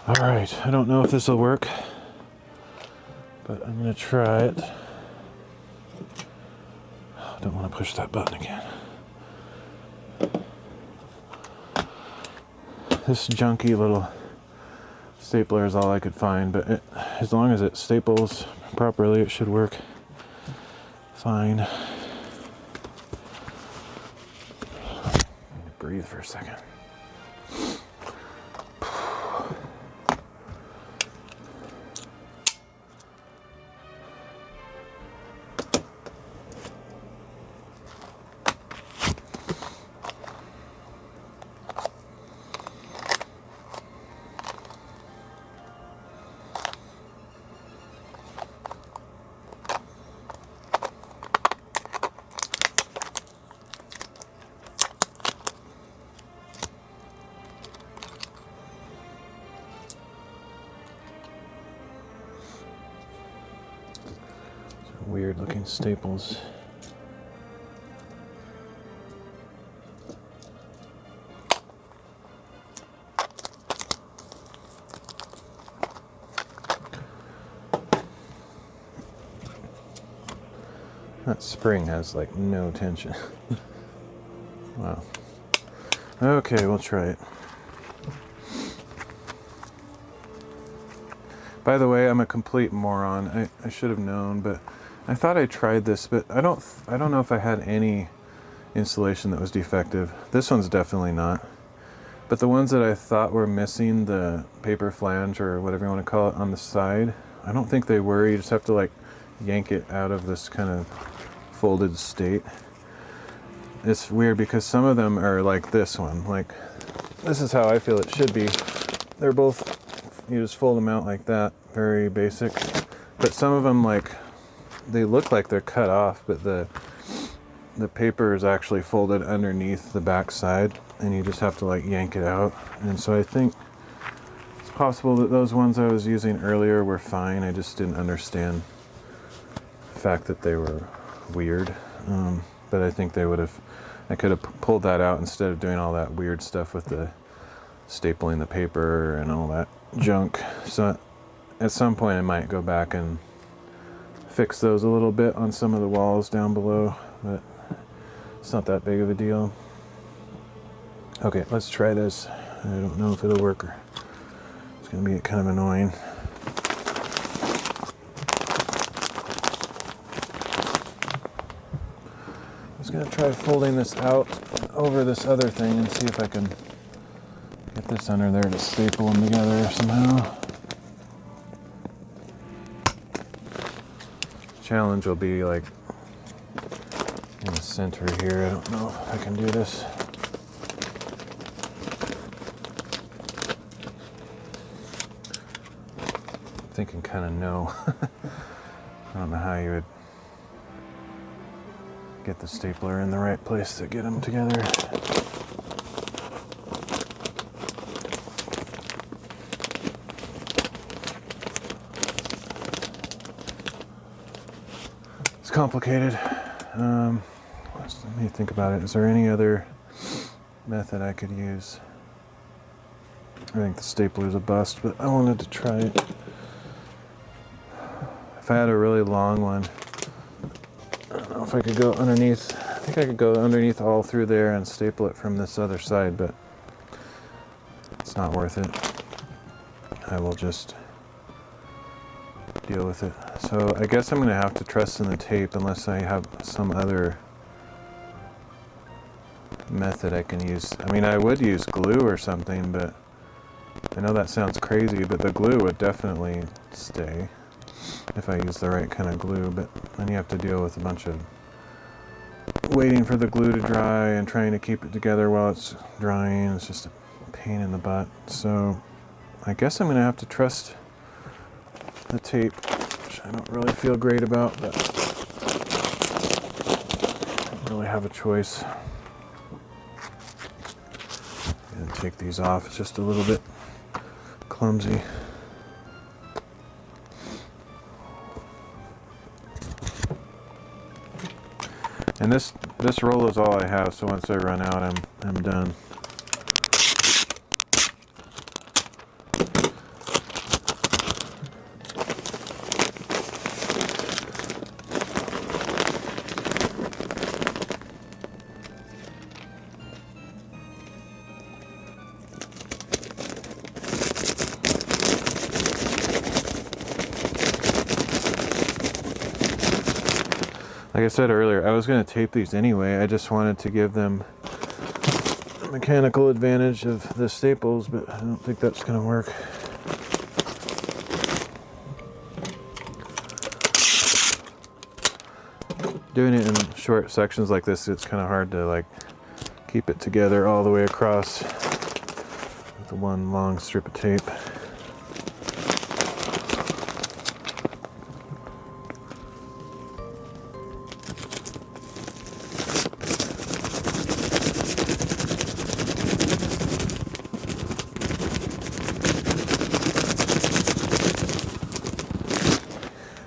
Alright, I don't know if this will work, but I'm going to try it. I don't want to push that button again. This junky little stapler is all I could find, but as long as it staples properly, it should work fine. Let me breathe for a second. Weird looking staples. That spring has like no tension. Wow. Okay, we'll try it. By the way, I'm a complete moron. I should have known, but I thought I tried this, but I don't know if I had any insulation that was defective. This one's definitely not. But the ones that I thought were missing the paper flange or whatever you want to call it on the side, I don't think they were. You just have to like yank it out of this kind of folded state. It's weird because some of them are like this one. Like, this is how I feel it should be. They're both, you just fold them out like that, very basic. But some of them, like, they look like they're cut off, but the paper is actually folded underneath the back side, and you just have to like yank it out. And so I think it's possible that those ones I was using earlier were fine. I just didn't understand the fact that they were weird. But I think I could have pulled that out instead of doing all that weird stuff with the stapling the paper and all that junk. So at some point I might go back and fix those a little bit on some of the walls down below, but it's not that big of a deal. Okay, let's try this. I don't know if it'll work, or it's gonna be kind of annoying. I'm just gonna try folding this out over this other thing and see if I can get this under there to staple them together somehow. Challenge will be like in the center here. I don't know if I can do this. I'm thinking kind of no. I don't know how you would get the stapler in the right place to get them together. It's complicated. Let me think about it. Is there any other method I could use? I think the stapler is a bust, but I wanted to try it. If I had a really long one, I don't know if I could go underneath. I think I could go underneath all through there and staple it from this other side, but it's not worth it. I will just deal with it. So I guess I'm going to have to trust in the tape unless I have some other method I can use. I mean, I would use glue or something, but I know that sounds crazy, but the glue would definitely stay if I use the right kind of glue. But then you have to deal with a bunch of waiting for the glue to dry and trying to keep it together while it's drying. It's just a pain in the butt. So I guess I'm going to have to trust the tape, which I don't really feel great about, but I don't really have a choice. And take these off. It's just a little bit clumsy. And this roll is all I have, so once I run out, I'm done. Like I said earlier, I was going to tape these anyway. I just wanted to give them the mechanical advantage of the staples, but I don't think that's going to work. Doing it in short sections like this, it's kind of hard to like keep it together all the way across with the one long strip of tape.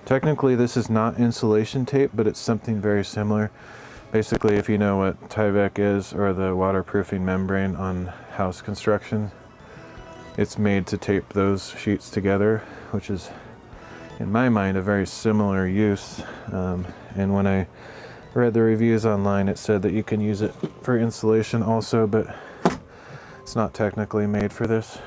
Technically, this is not insulation tape, but it's something very similar. Basically, if you know what Tyvek is, or the waterproofing membrane on house construction, it's made to tape those sheets together, which is, in my mind, a very similar use. And when I read the reviews online, it said that you can use it for insulation also, but It's not technically made for this.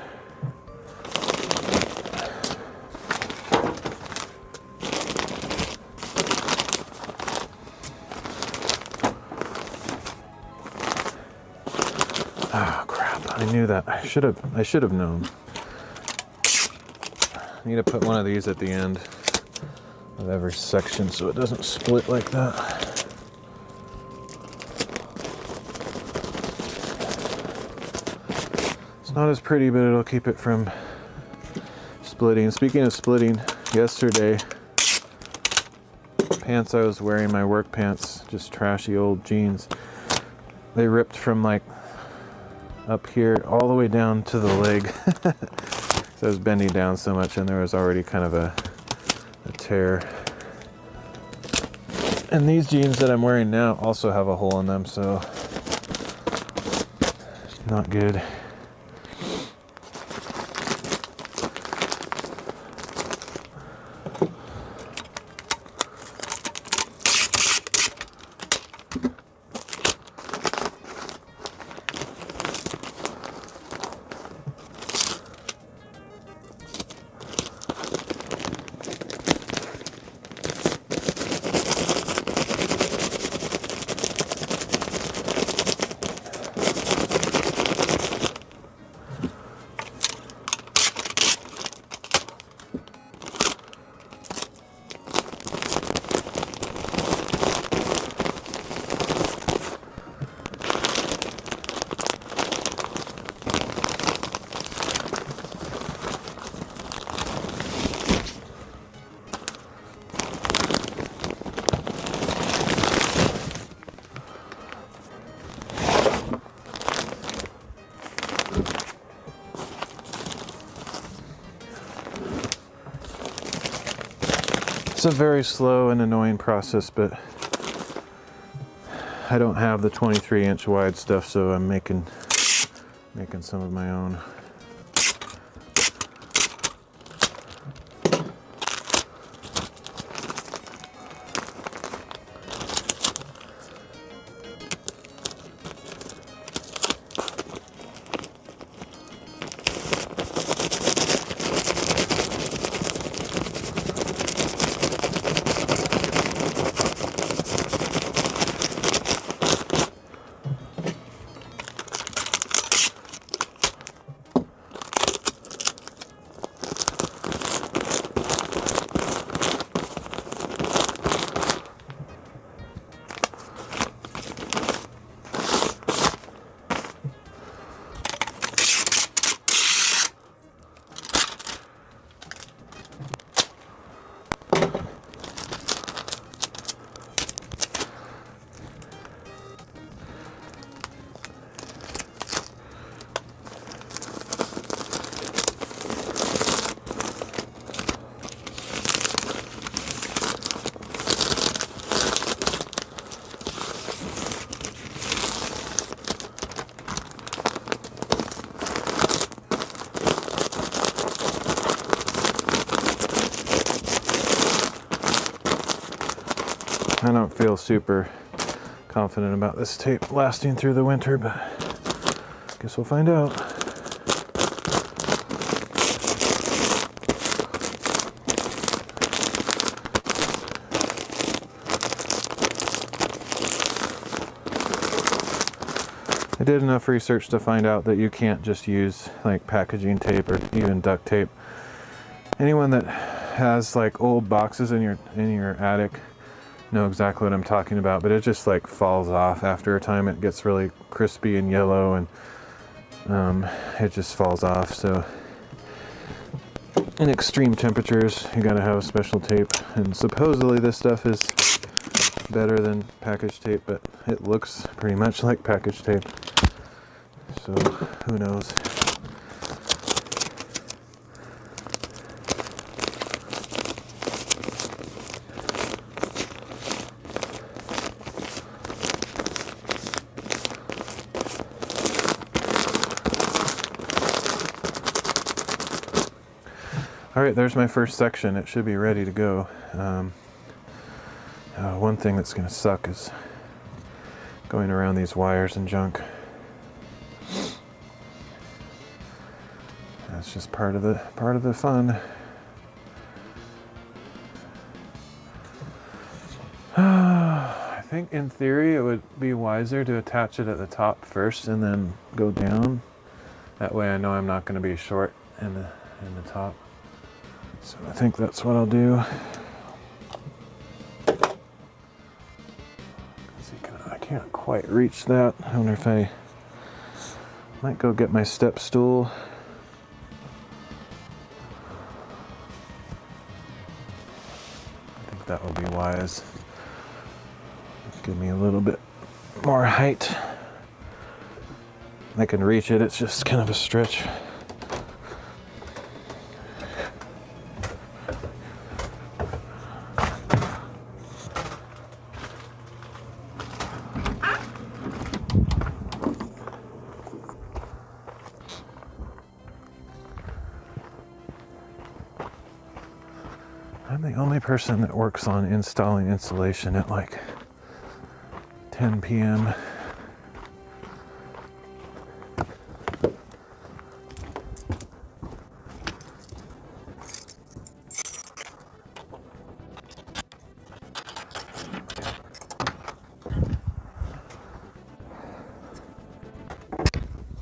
Oh crap, I knew that. I should have known. I need to put one of these at the end of every section so it doesn't split like that. It's not as pretty, but it'll keep it from splitting. Speaking of splitting, yesterday, pants I was wearing, my work pants, just trashy old jeans, they ripped from like up here all the way down to the leg. So I was bending down so much and there was already kind of a tear. And these jeans that I'm wearing now also have a hole in them, so not good. It's a very slow and annoying process, but I don't have the 23-inch wide stuff, so I'm making some of my own. I don't feel super confident about this tape lasting through the winter, but I guess we'll find out. I did enough research to find out that you can't just use like packaging tape or even duct tape. Anyone that has like old boxes in your attic know exactly what I'm talking about, but it just like falls off after a time. It gets really crispy and yellow, and it just falls off. So in extreme temperatures, you gotta have special tape, and supposedly this stuff is better than package tape, but it looks pretty much like package tape, so who knows. Alright, there's my first section. It should be ready to go. One thing that's going to suck is going around these wires and junk. That's just part of the fun. I think in theory it would be wiser to attach it at the top first and then go down. That way I know I'm not going to be short in the top. So I think that's what I'll do. I can't quite reach that. I wonder if I might go get my step stool. I think that will be wise. Give me a little bit more height. I can reach it, it's just kind of a stretch. I'm the only person that works on installing insulation at like 10 p.m.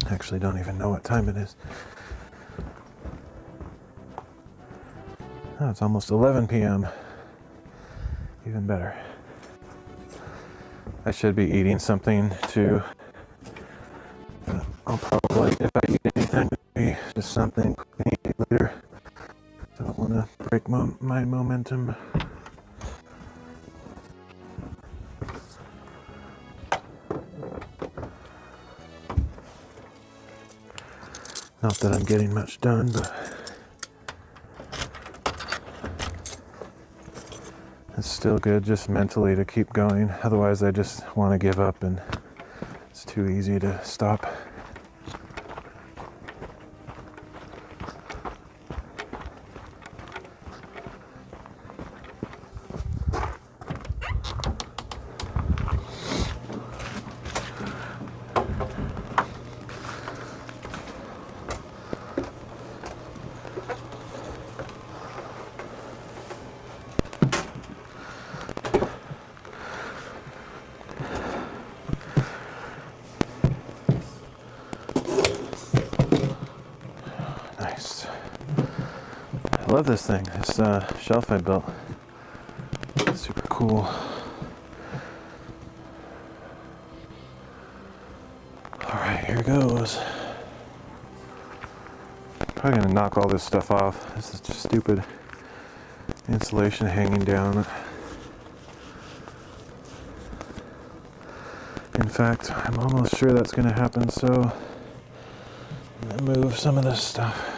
Actually don't even know what time it is. Oh, it's almost 11 p.m. Even better. I should be eating something too. I'll probably, if I eat anything, it'll be just something I can eat later. Don't want to break my momentum. Not that I'm getting much done, but it's still good just mentally to keep going. Otherwise I just want to give up and it's too easy to stop. I love this thing, this shelf I built. It's super cool. Alright, here goes. Probably gonna knock all this stuff off. This is just stupid insulation hanging down. In fact, I'm almost sure that's gonna happen, so I'm gonna move some of this stuff.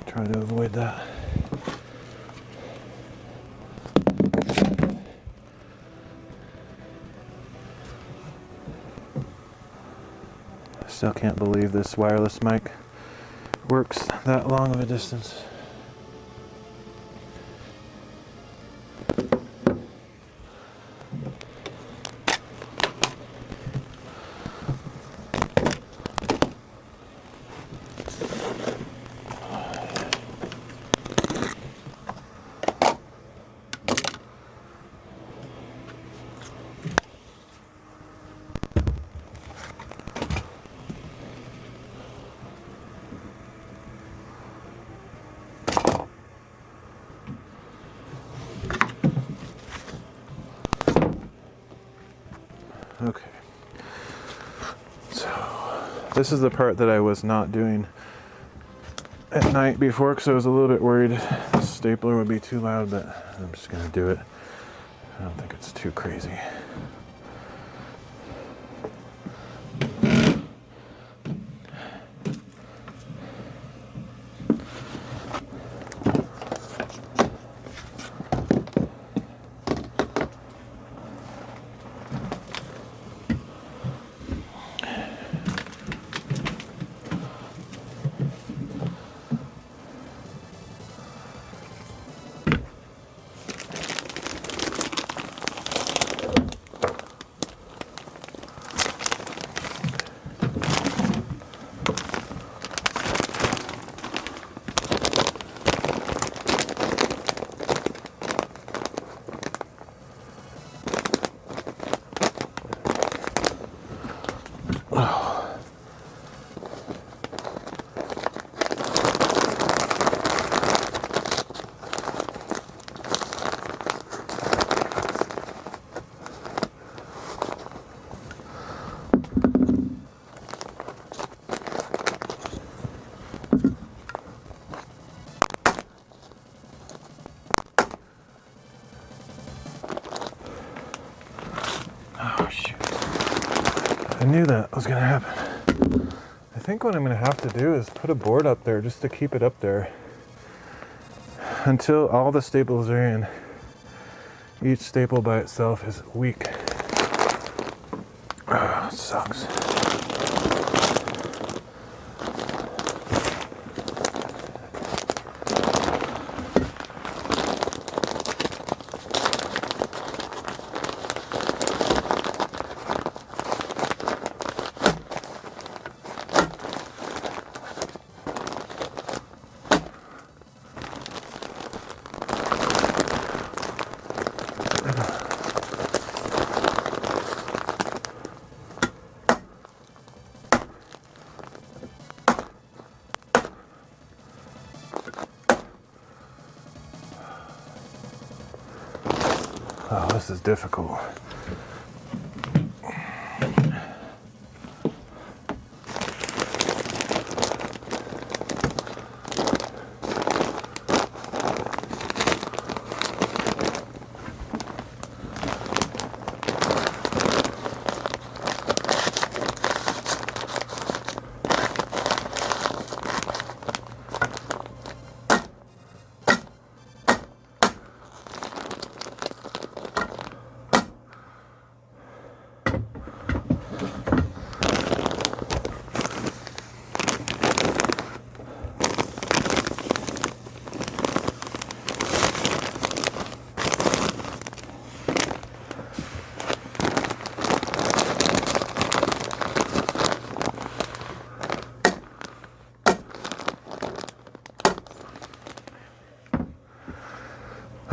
Try to avoid that. I still can't believe this wireless mic works that long of a distance. Okay, so this is the part that I was not doing at night before because I was a little bit worried the stapler would be too loud, but I'm just gonna do it. I don't think it's too crazy. I knew that was gonna happen. I think what I'm gonna have to do is put a board up there just to keep it up there until all the staples are in. Each staple by itself is weak. Oh, it sucks. Oh, this is difficult.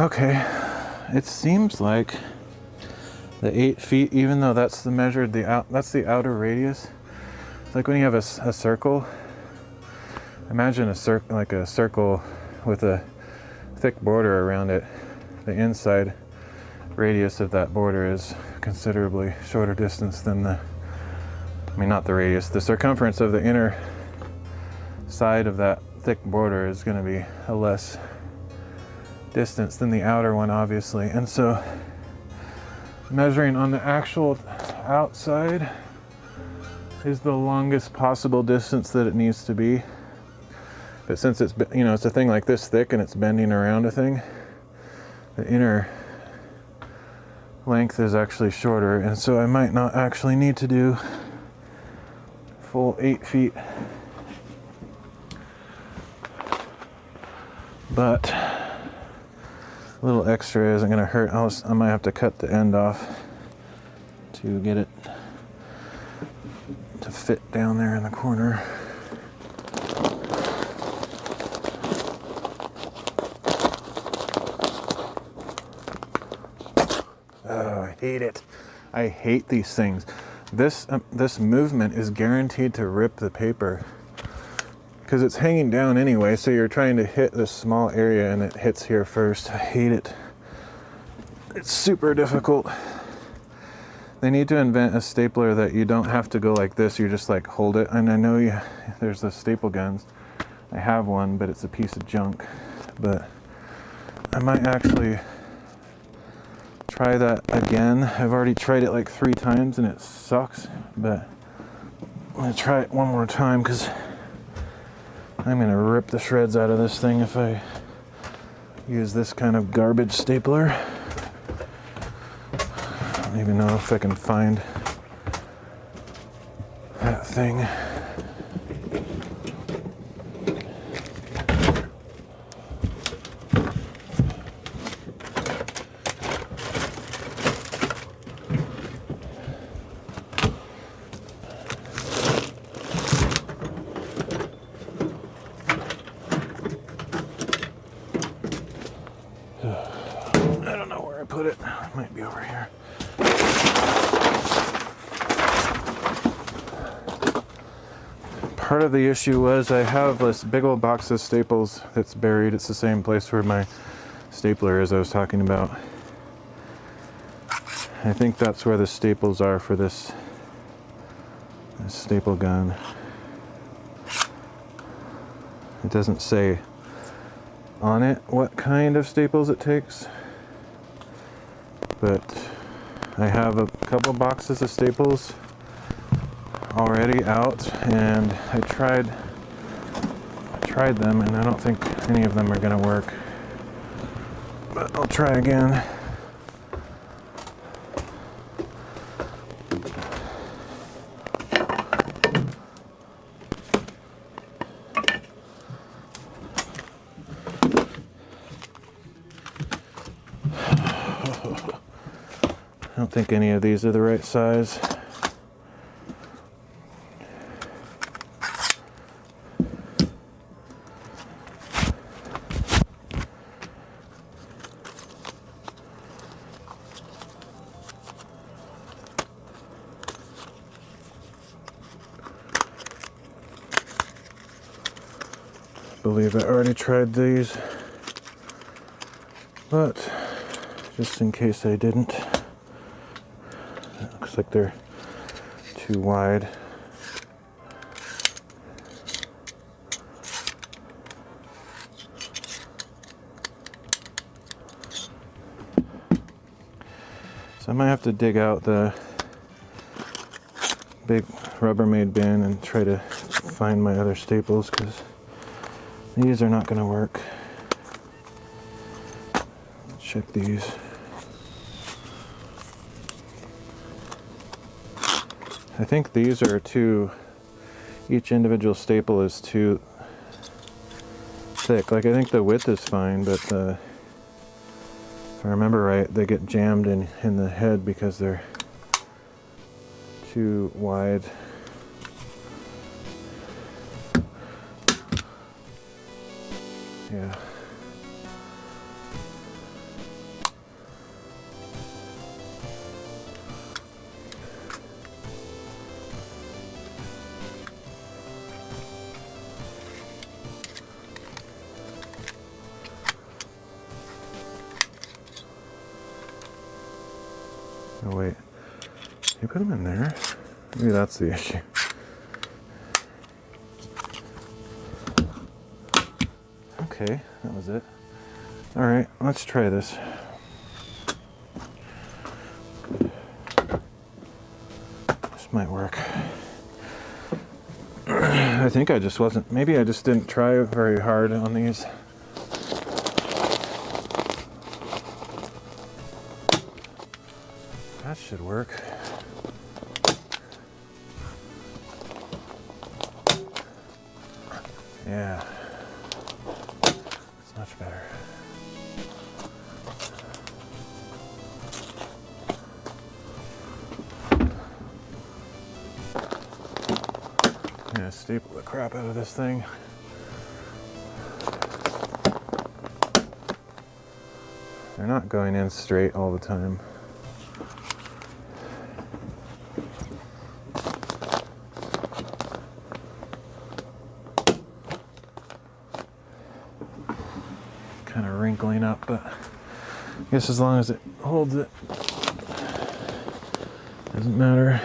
Okay, it seems like the 8 feet, even though that's that's the outer radius. It's like when you have a circle. Imagine a circle with a thick border around it. The inside radius of that border is considerably shorter distance than not the radius, the circumference of the inner side of that thick border is going to be a less distance than the outer one, obviously. And so measuring on the actual outside is the longest possible distance that it needs to be. But since it's, it's a thing like this thick and it's bending around a thing, the inner length is actually shorter, and so I might not actually need to do full 8 feet. But a little extra isn't going to hurt. I might have to cut the end off to get it to fit down there in the corner. Oh, I hate it. I hate these things. This movement is guaranteed to rip the paper because it's hanging down anyway, so you're trying to hit this small area and it hits here first. I hate it. It's super difficult. They need to invent a stapler that you don't have to go like this, you just like hold it. And I know there's the staple guns. I have one, but it's a piece of junk. But I might actually try that again. I've already tried it like 3 times and it sucks, but I'm gonna try it one more time because I'm gonna rip the shreds out of this thing if I use this kind of garbage stapler. I don't even know if I can find that thing. I don't know where I put it. It might be over here. Part of the issue was I have this big old box of staples that's buried. It's the same place where my stapler is I was talking about. I think that's where the staples are for this staple gun. It doesn't say on it what kind of staples it takes, but I have a couple boxes of staples already out, and I tried them, and I don't think any of them are gonna work, but I'll try again. I don't think any of these are the right size. I believe I already tried these, but just in case I didn't, it looks like they're too wide. So I might have to dig out the big Rubbermaid bin and try to find my other staples, because these are not going to work. Check these. I think these are each individual staple is too thick. Like, I think the width is fine, but if I remember right, they get jammed in the head because they're too wide. Yeah. Oh wait, you put them in there? Maybe that's the issue. Okay, that was it. All right, let's try this. This might work. I think I just wasn't, maybe I just didn't try very hard on these. That should work. Yeah, it's much better. I'm gonna staple the crap out of this thing. They're not going in straight all the time. Kind of wrinkling up, but I guess as long as it holds it, doesn't matter.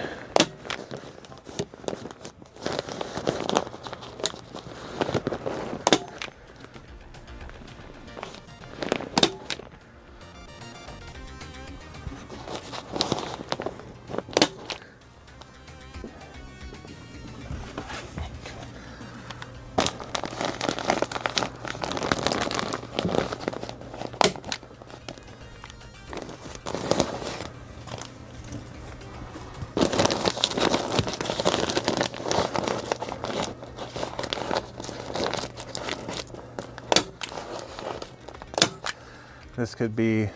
This could be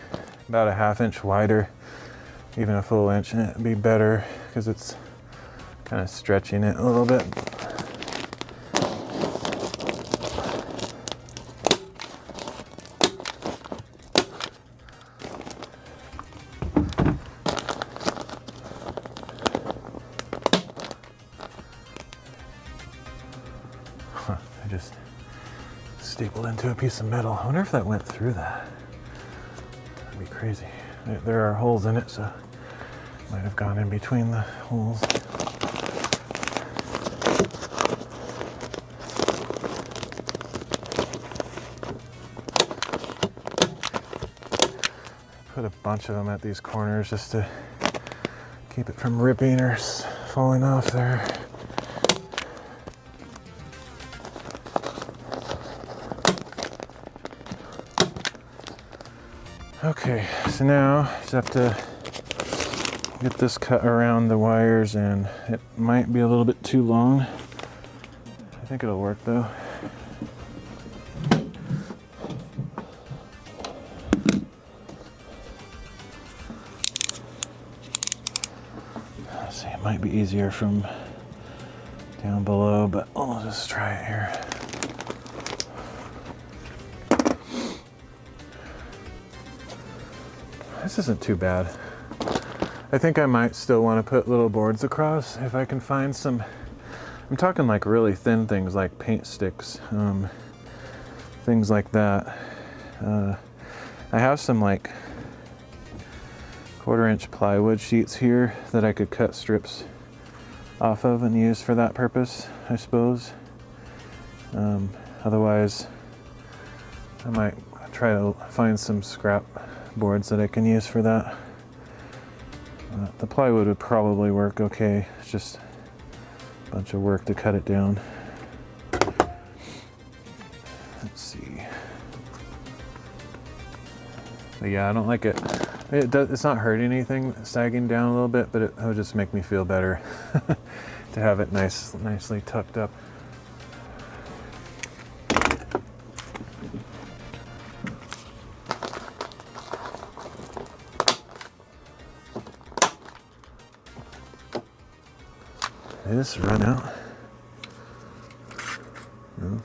about a ½ inch wider, even a full inch, and it'd be better because it's kind of stretching it a little bit. Huh, I just stapled into a piece of metal. I wonder if that went through that. That'd be crazy. There are holes in it, so it might have gone in between the holes. Put a bunch of them at these corners just to keep it from ripping or falling off there. Okay, so now just have to get this cut around the wires, and it might be a little bit too long. I think it'll work though. Let's see, it might be easier from down below, but I'll just try it here. This isn't too bad. I think I might still want to put little boards across if I can find some. I'm talking like really thin things like paint sticks, things like that. I have some like 1/4-inch plywood sheets here that I could cut strips off of and use for that purpose, I suppose. Otherwise, I might try to find some scrap boards that I can use for that. The plywood would probably work okay. It's just a bunch of work to cut it down. Let's see. But yeah, I don't like it. It's not hurting anything, sagging down a little bit, but it would just make me feel better to have it nicely tucked up. Did this run out? No.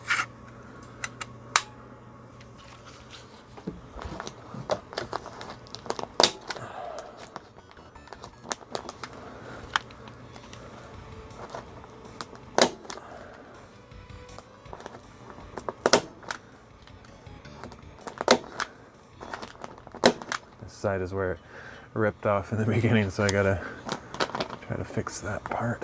This side is where it ripped off in the beginning, so I gotta try to fix that part.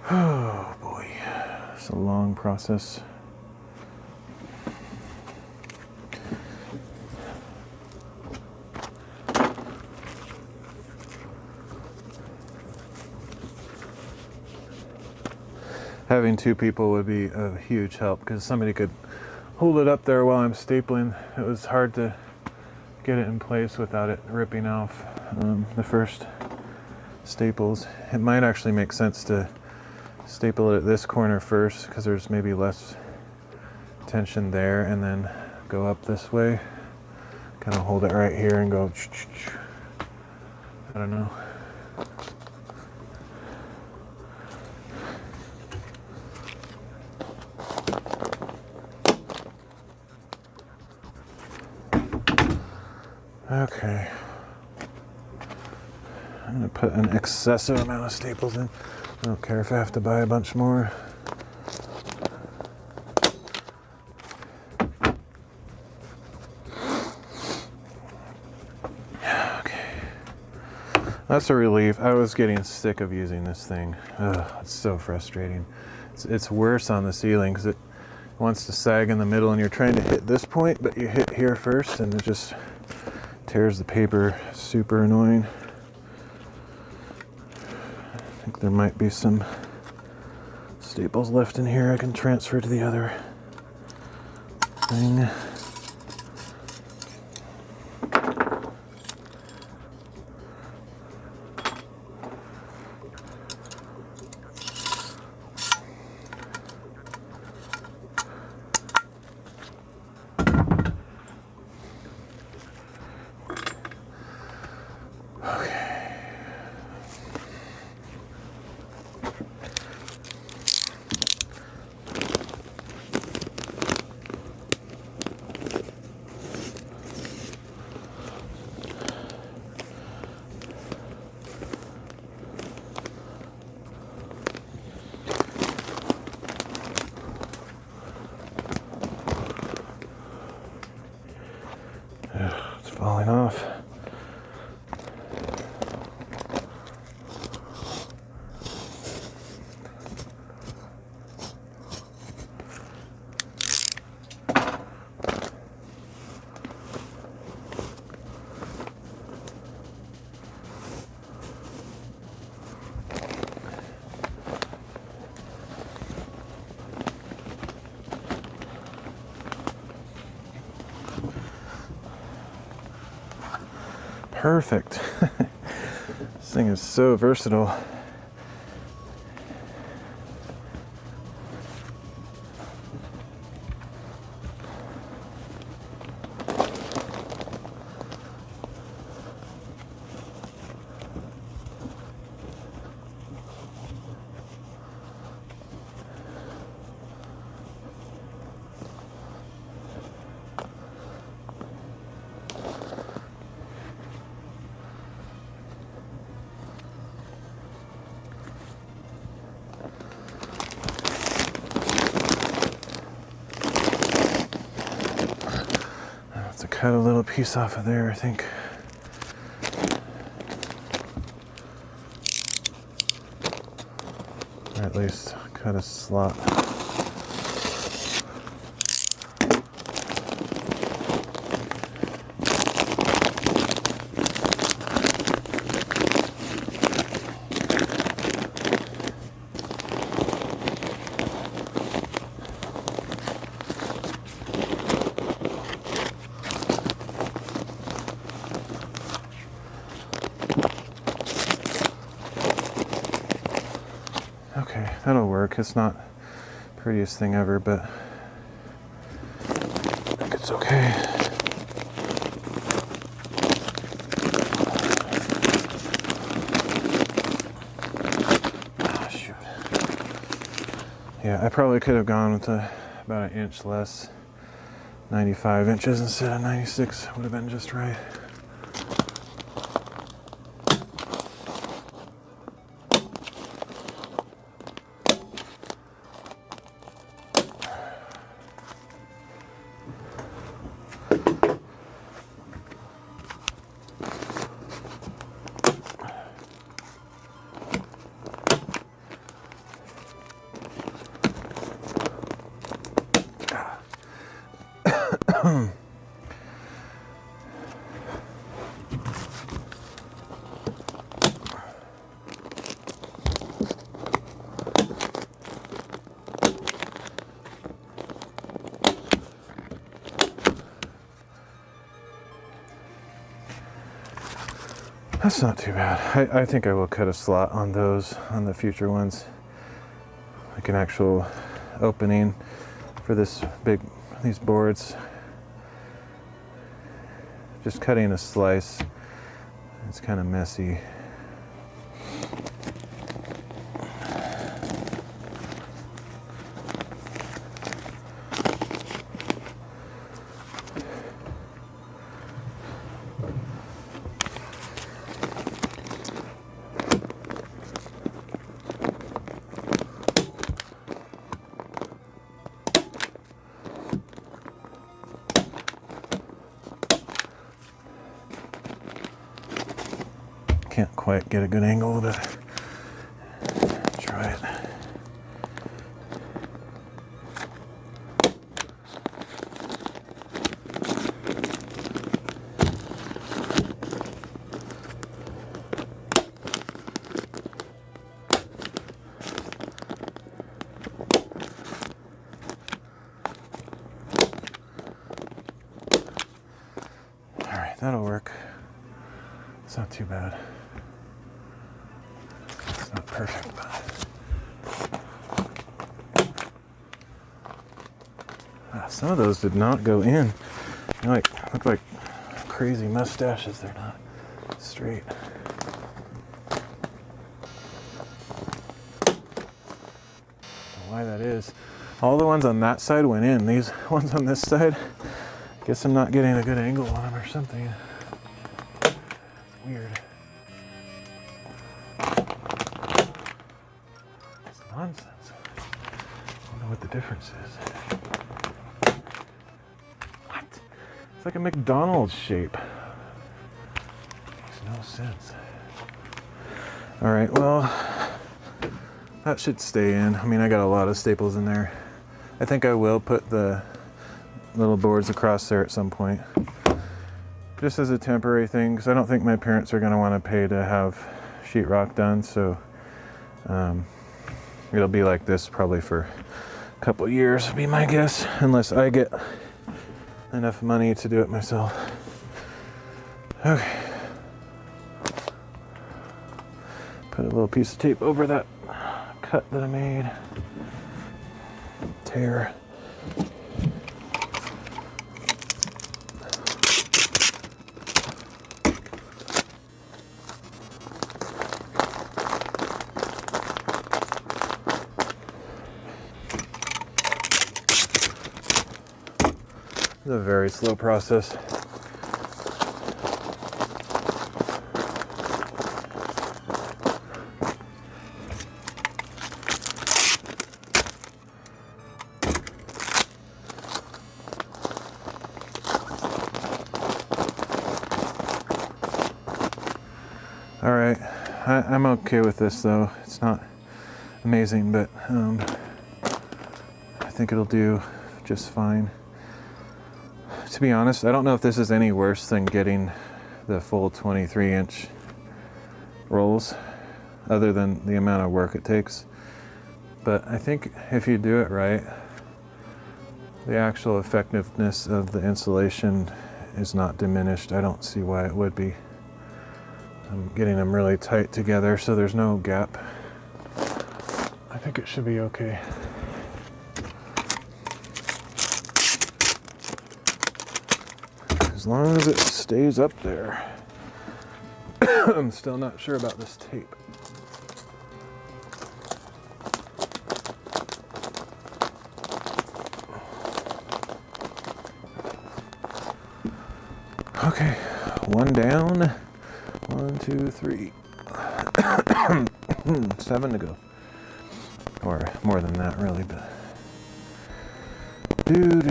Oh boy, it's a long process. Having two people would be a huge help because somebody could hold it up there while I'm stapling. It was hard to get it in place without it ripping off the first staples. It might actually make sense to staple it at this corner first because there's maybe less tension there, and then go up this way. Kind of hold it right here and go. I don't know. Okay. I'm gonna put an excessive amount of staples in. I don't care if I have to buy a bunch more. Okay. That's a relief. I was getting sick of using this thing. Ugh, it's so frustrating. It's worse on the ceiling because it wants to sag in the middle and you're trying to hit this point, but you hit here first and it just tears the paper. Super annoying. I think there might be some staples left in here I can transfer to the other thing. It's falling off. perfect. This thing is so versatile. Cut a little piece off of there, I think. Or at least cut a slot. Okay, that'll work. It's not the prettiest thing ever, but I think it's okay. Ah, shoot. Yeah, I probably could have gone with about an inch less. 95 inches instead of 96 would have been just right. That's not too bad. I think I will cut a slot on those, on the future ones. Like an actual opening for these boards. Just cutting a slice, it's kind of messy. Can't quite get a good angle to try it. All right, that'll work. It's not too bad. Not perfect, but some of those did not go in. They look like crazy mustaches. They're not straight. I don't know why that is. All the ones on that side went in. These ones on this side, guess I'm not getting a good angle on them or something. It's weird. Nonsense. I don't know what the difference is. What? It's like a McDonald's shape. Makes no sense. All right, well, that should stay in. I mean, I got a lot of staples in there. I think I will put the little boards across there at some point. Just as a temporary thing, because I don't think my parents are going to want to pay to have sheetrock done, so it'll be like this probably for a couple years, would be my guess, unless I get enough money to do it myself. Okay, Put a little piece of tape over that cut that I made. Tear. It's a very slow process. All right, I'm okay with this though. It's not amazing, but I think it'll do just fine. To be honest, I don't know if this is any worse than getting the full 23-inch rolls, other than the amount of work it takes. But I think if you do it right, the actual effectiveness of the insulation is not diminished. I don't see why it would be. I'm getting them really tight together so there's no gap. I think it should be okay. As long as it stays up there. I'm still not sure about this tape. Okay, one down. 1, 2, 3. 7 to go. Or more than that, really, but. Do.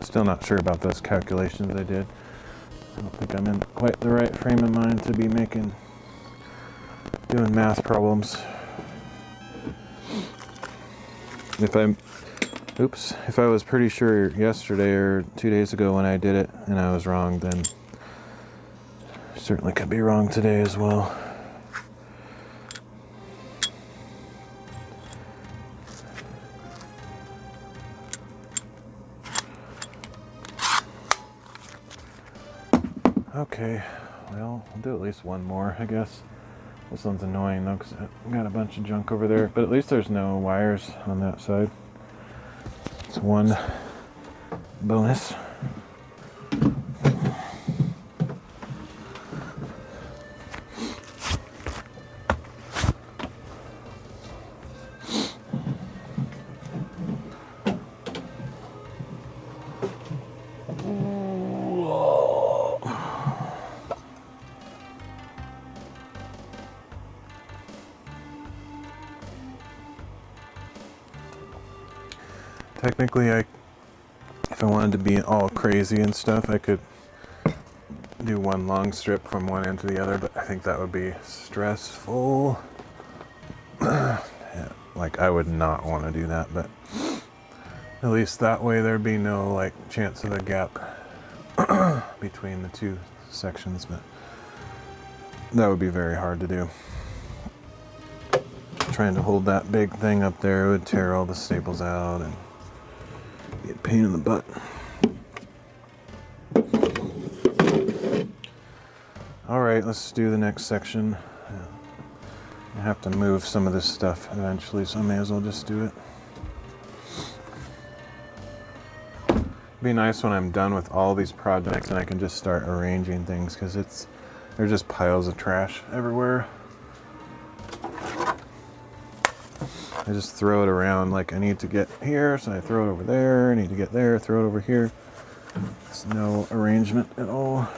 Still not sure about those calculations I did. I don't think I'm in quite the right frame of mind to be doing math problems. If I was pretty sure yesterday or 2 days ago when I did it and I was wrong, then I certainly could be wrong today as well. Okay, well, I'll do at least one more, I guess. This one's annoying though, because I've got a bunch of junk over there, but at least there's no wires on that side. It's one bonus. Technically, if I wanted to be all crazy and stuff, I could do one long strip from one end to the other, but I think that would be stressful. Yeah, like, I would not want to do that, but at least that way there'd be no, like, chance of a gap between the two sections, but that would be very hard to do. Trying to hold that big thing up there would tear all the staples out and be a pain in the butt. All right, let's do the next section. I have to move some of this stuff eventually, so I may as well just do it. It'd be nice when I'm done with all these projects and I can just start arranging things, because there's just piles of trash everywhere. I just throw it around, like I need to get here, so I throw it over there, I need to get there, throw it over here. There's no arrangement at all.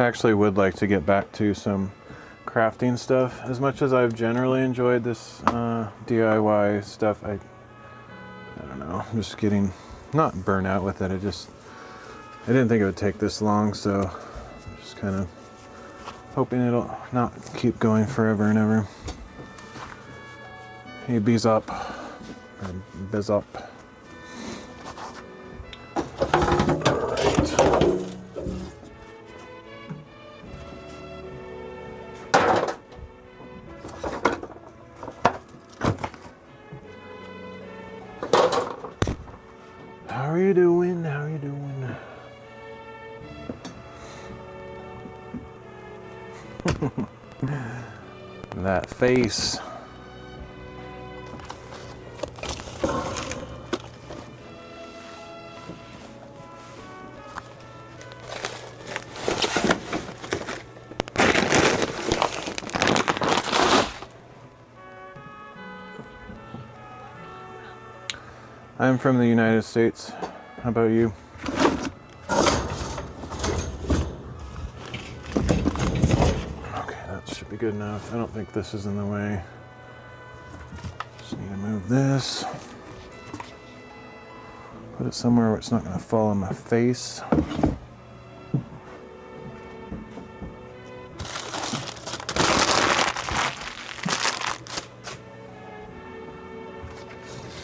I actually would like to get back to some crafting stuff. As much as I've generally enjoyed this DIY stuff, I don't know, I'm just getting not burnt out with it. I just I didn't think it would take this long, so I'm just kind of hoping it'll not keep going forever and ever. Hey, bees up, or biz up. How are you doing? How are you doing? That face. I'm from the United States. How about you? Okay, that should be good enough. I don't think this is in the way. Just need to move this. Put it somewhere where it's not going to fall on my face.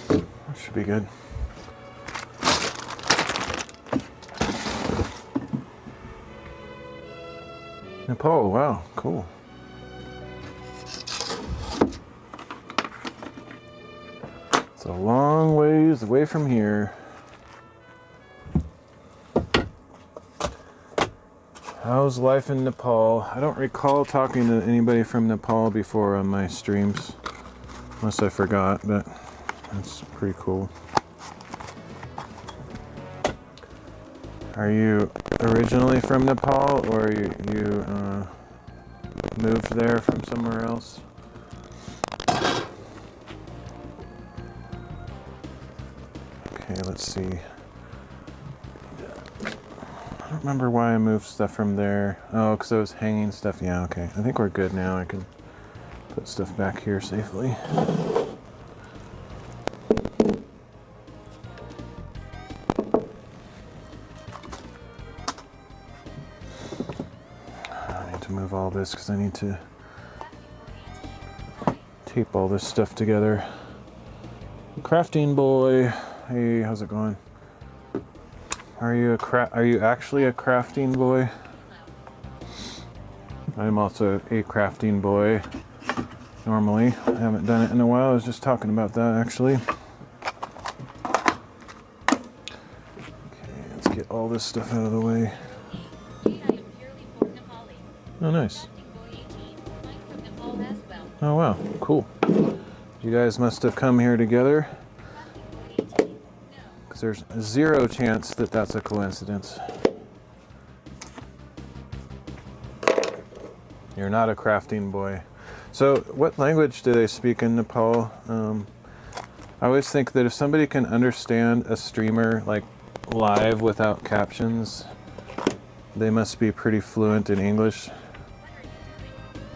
That should be good. Nepal, wow, cool. It's a long ways away from here. How's life in Nepal? I don't recall talking to anybody from Nepal before on my streams, unless I forgot, but that's pretty cool. Are you originally from Nepal, or you moved there from somewhere else? Okay, let's see. I don't remember why I moved stuff from there. Oh, because I was hanging stuff. Yeah, okay. I think we're good now. I can put stuff back here safely. Move all this because I need to tape all this stuff together. Crafting boy, hey, how's it going? Are you actually a crafting boy? I'm also a crafting boy. Normally, I haven't done it in a while. I was just talking about that actually. Okay, let's get all this stuff out of the way. Oh, nice. Oh, wow. Cool. You guys must have come here together. Because there's zero chance that that's a coincidence. You're not a crafting boy. So, what language do they speak in Nepal? I always think that if somebody can understand a streamer, like, live without captions, they must be pretty fluent in English.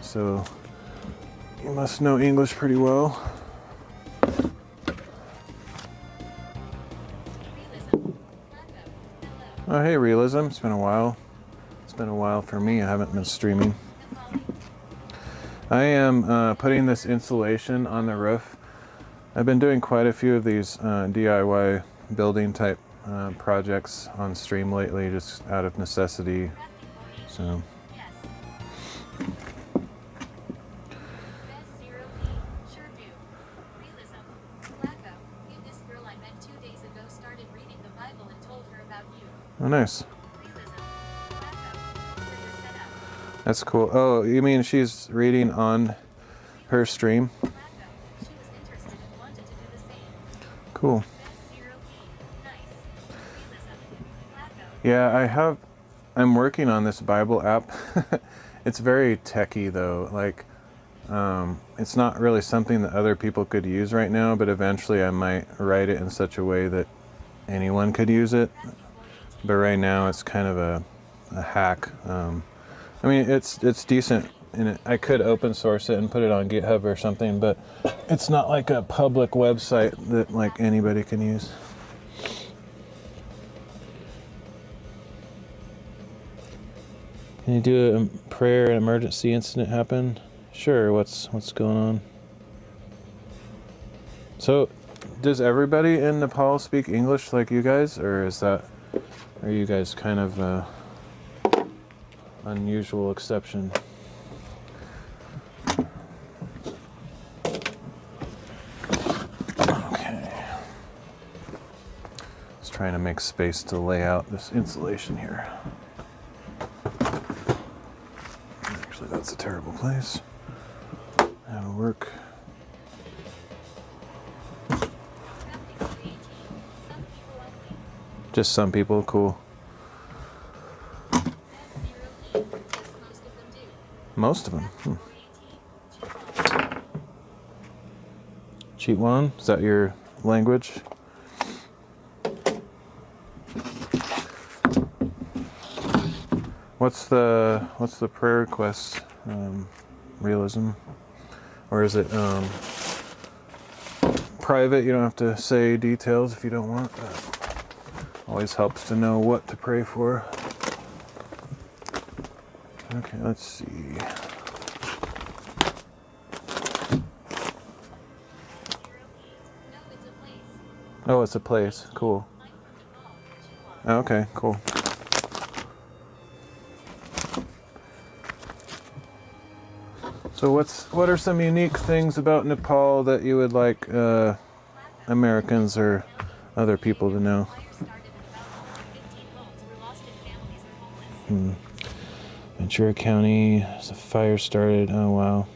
So you must know English pretty well. Oh, hey, Realism. It's been a while. It's been a while for me. I haven't been streaming. I am putting this insulation on the roof. I've been doing quite a few of these DIY building type projects on stream lately, just out of necessity. So. Oh, nice. That's cool. Oh, you mean she's reading on her stream? Cool. Yeah, I'm working on this Bible app. It's very techy though. Like, it's not really something that other people could use right now, but eventually I might write it in such a way that anyone could use it. But right now it's kind of a hack. I mean, it's decent, and I could open source it and put it on GitHub or something, but it's not like a public website that like anybody can use. Can you do a prayer, an emergency incident happen? Sure, what's going on? So, does everybody in Nepal speak English like you guys, or are you guys kind of unusual exception? Okay. Just trying to make space to lay out this insulation here. Actually, that's a terrible place. That'll work. Just some people, cool. Most of them. Chitwan, is that your language? What's the prayer request? Realism, or is it private? You don't have to say details if you don't want. Always helps to know what to pray for. Okay, let's see. Oh, it's a place. Cool. Okay, cool. So what are some unique things about Nepal that you would like Americans or other people to know? Ventura County, there's a fire started. Oh wow,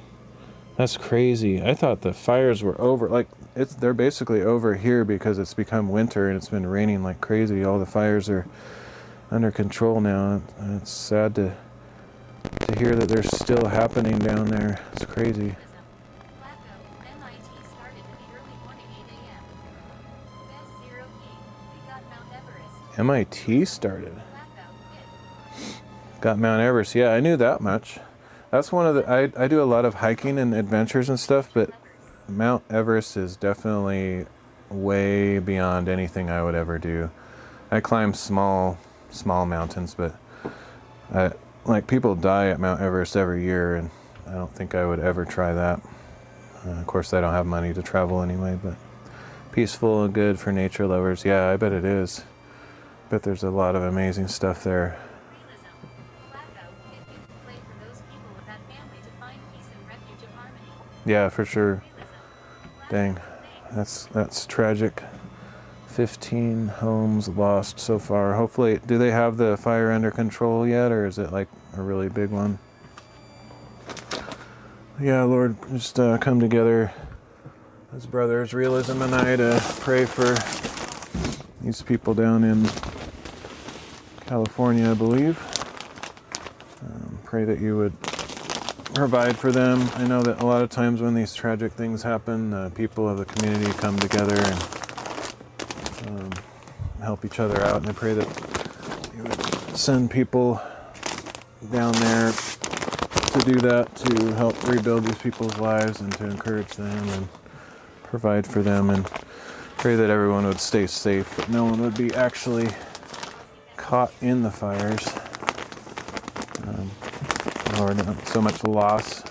that's crazy. I thought the fires were over. Like they're basically over here because it's become winter and it's been raining like crazy. All the fires are under control now. It's sad to hear that they're still happening down there. It's crazy. MIT started. Got Mount Everest. Yeah, I knew that much. That's one of the... I do a lot of hiking and adventures and stuff, but Mount Everest is definitely way beyond anything I would ever do. I climb small mountains, but like people die at Mount Everest every year, and I don't think I would ever try that. Of course, I don't have money to travel anyway, but peaceful and good for nature lovers. Yeah, I bet it is. Bet there's a lot of amazing stuff there. Yeah, for sure. Dang, that's tragic. 15 homes lost so far. Hopefully, do they have the fire under control yet, or is it like a really big one? Yeah, Lord, just come together as brothers, Realism and I, to pray for these people down in California, I believe. Pray that you would provide for them. I know that a lot of times when these tragic things happen, people of the community come together and help each other out, and I pray that you would send people down there to do that, to help rebuild these people's lives and to encourage them and provide for them, and pray that everyone would stay safe, that no one would be actually caught in the fires. Lord, so much loss.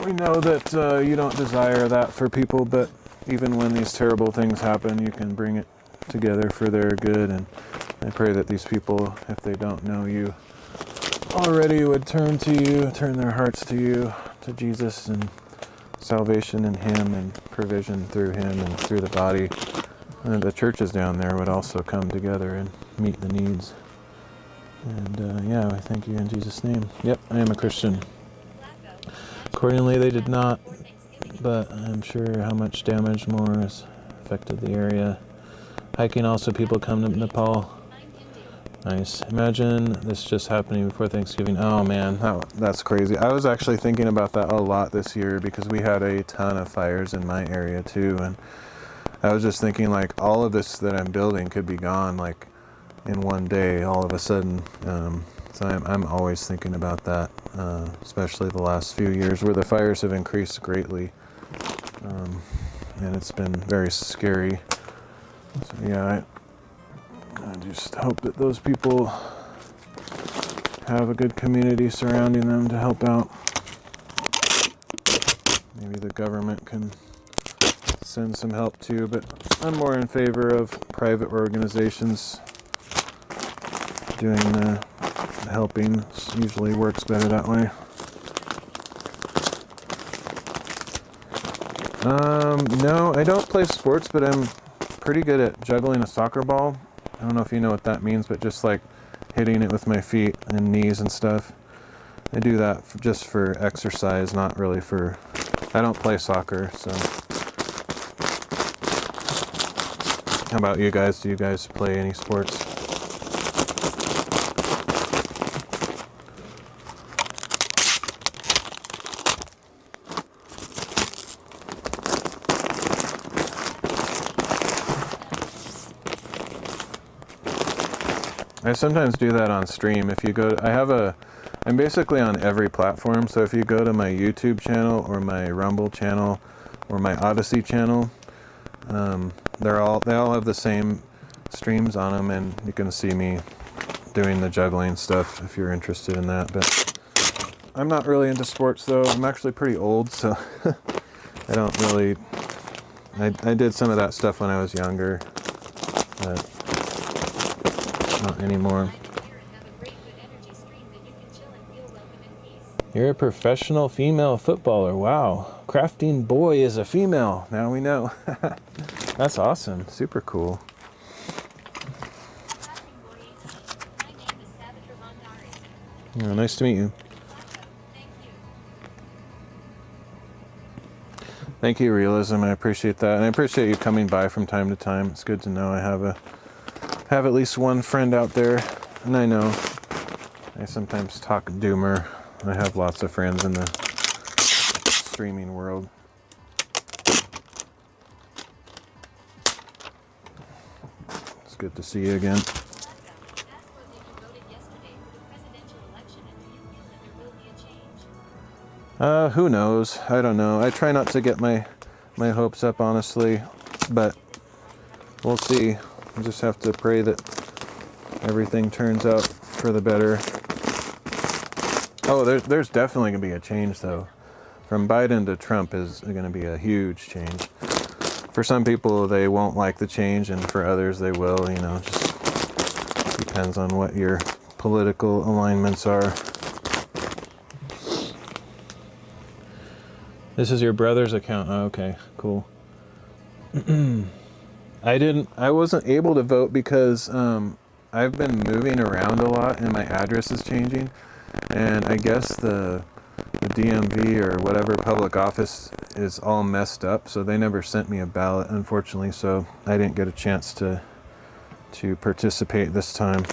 We know that you don't desire that for people, but even when these terrible things happen, you can bring it together for their good. And I pray that these people, if they don't know you already, would turn to you, turn their hearts to you, to Jesus, and salvation in Him and provision through Him and through the body. And the churches down there would also come together and meet the needs. And yeah, I thank you in Jesus' name. Yep, I am a Christian. Accordingly, they did not, but I'm sure how much damage more has affected the area. Hiking also, people come to Nepal. Nice. Imagine this just happening before Thanksgiving. Oh man, that's crazy. I was actually thinking about that a lot this year because we had a ton of fires in my area too, and I was just thinking like all of this that I'm building could be gone like in one day all of a sudden. So I'm always thinking about that, especially the last few years where the fires have increased greatly, and it's been very scary. So yeah, I just hope that those people have a good community surrounding them to help out. Maybe the government can send some help too, but I'm more in favor of private organizations doing the helping. Usually works better that way. No, I don't play sports, but I'm pretty good at juggling a soccer ball. I don't know if you know what that means, but just like hitting it with my feet and knees and stuff. I do that just for exercise, not really for... I don't play soccer, so... How about you guys? Do you guys play any sports? I sometimes do that on stream. If you go, I'm basically on every platform. So if you go to my YouTube channel or my Rumble channel or my Odyssey channel, they all have the same streams on them, and you can see me doing the juggling stuff if you're interested in that. But I'm not really into sports though. I'm actually pretty old, so I don't really. I did some of that stuff when I was younger, but not anymore. You're a professional female footballer. Wow. Crafting boy is a female. Now we know. That's awesome. Super cool. Oh, nice to meet you. Thank you, Realism. I appreciate that. And I appreciate you coming by from time to time. It's good to know I have at least one friend out there. And I know I sometimes talk doomer. I have lots of friends in the streaming world. It's good to see you again. Who knows? I don't know. I try not to get my hopes up, honestly, but we'll see. I just have to pray that everything turns out for the better. Oh, there's definitely going to be a change, though. From Biden to Trump is going to be a huge change. For some people, they won't like the change, and for others, they will. You know, just depends on what your political alignments are. This is your brother's account. Oh, okay, cool. I wasn't able to vote because I've been moving around a lot and my address is changing. And I guess the DMV or whatever public office is all messed up, so they never sent me a ballot, unfortunately, so I didn't get a chance to participate this time.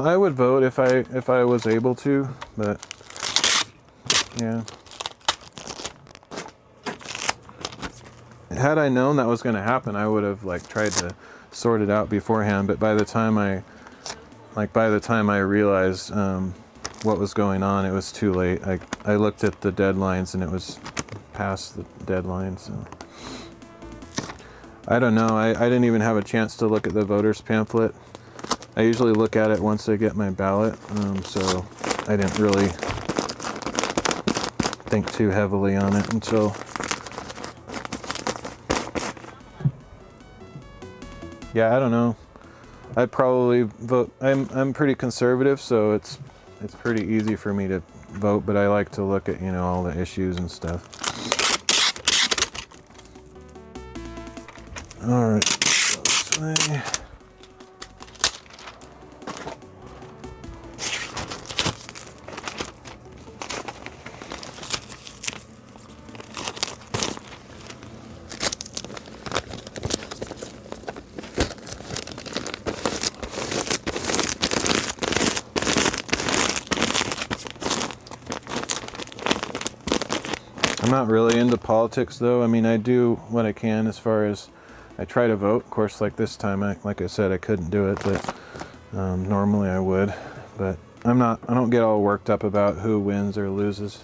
I would vote if I was able to, but yeah. Had I known that was going to happen, I would have tried to sort it out beforehand. But by the time I realized what was going on, it was too late. I looked at the deadlines and it was past the deadline. So I don't know. I didn't even have a chance to look at the voters pamphlet. I usually look at it once I get my ballot, so I didn't really think too heavily on it until... Yeah, I don't know. I'd probably vote. I'm pretty conservative, so it's pretty easy for me to vote, but I like to look at, all the issues and stuff. All right, this way. I'm not really into politics, though. I mean, I do what I can as far as I try to vote. Of course, like this time, like I said, I couldn't do it, but normally I would. But I don't get all worked up about who wins or loses.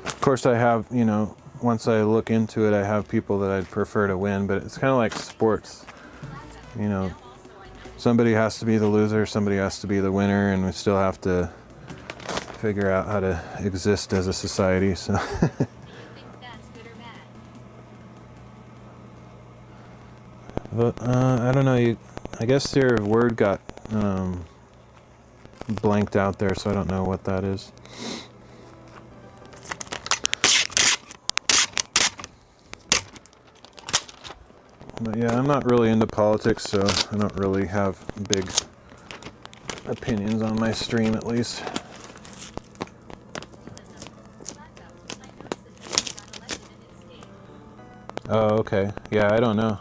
Of course, I have, you know, once I look into it, I have people that I'd prefer to win, but it's kind of like sports. You know, somebody has to be the loser, somebody has to be the winner, and we still have to figure out how to exist as a society, so. But, I don't know, I guess your word got blanked out there, so I don't know what that is. But yeah, I'm not really into politics, so I don't really have big opinions on my stream, at least. Oh, okay. Yeah, I don't know.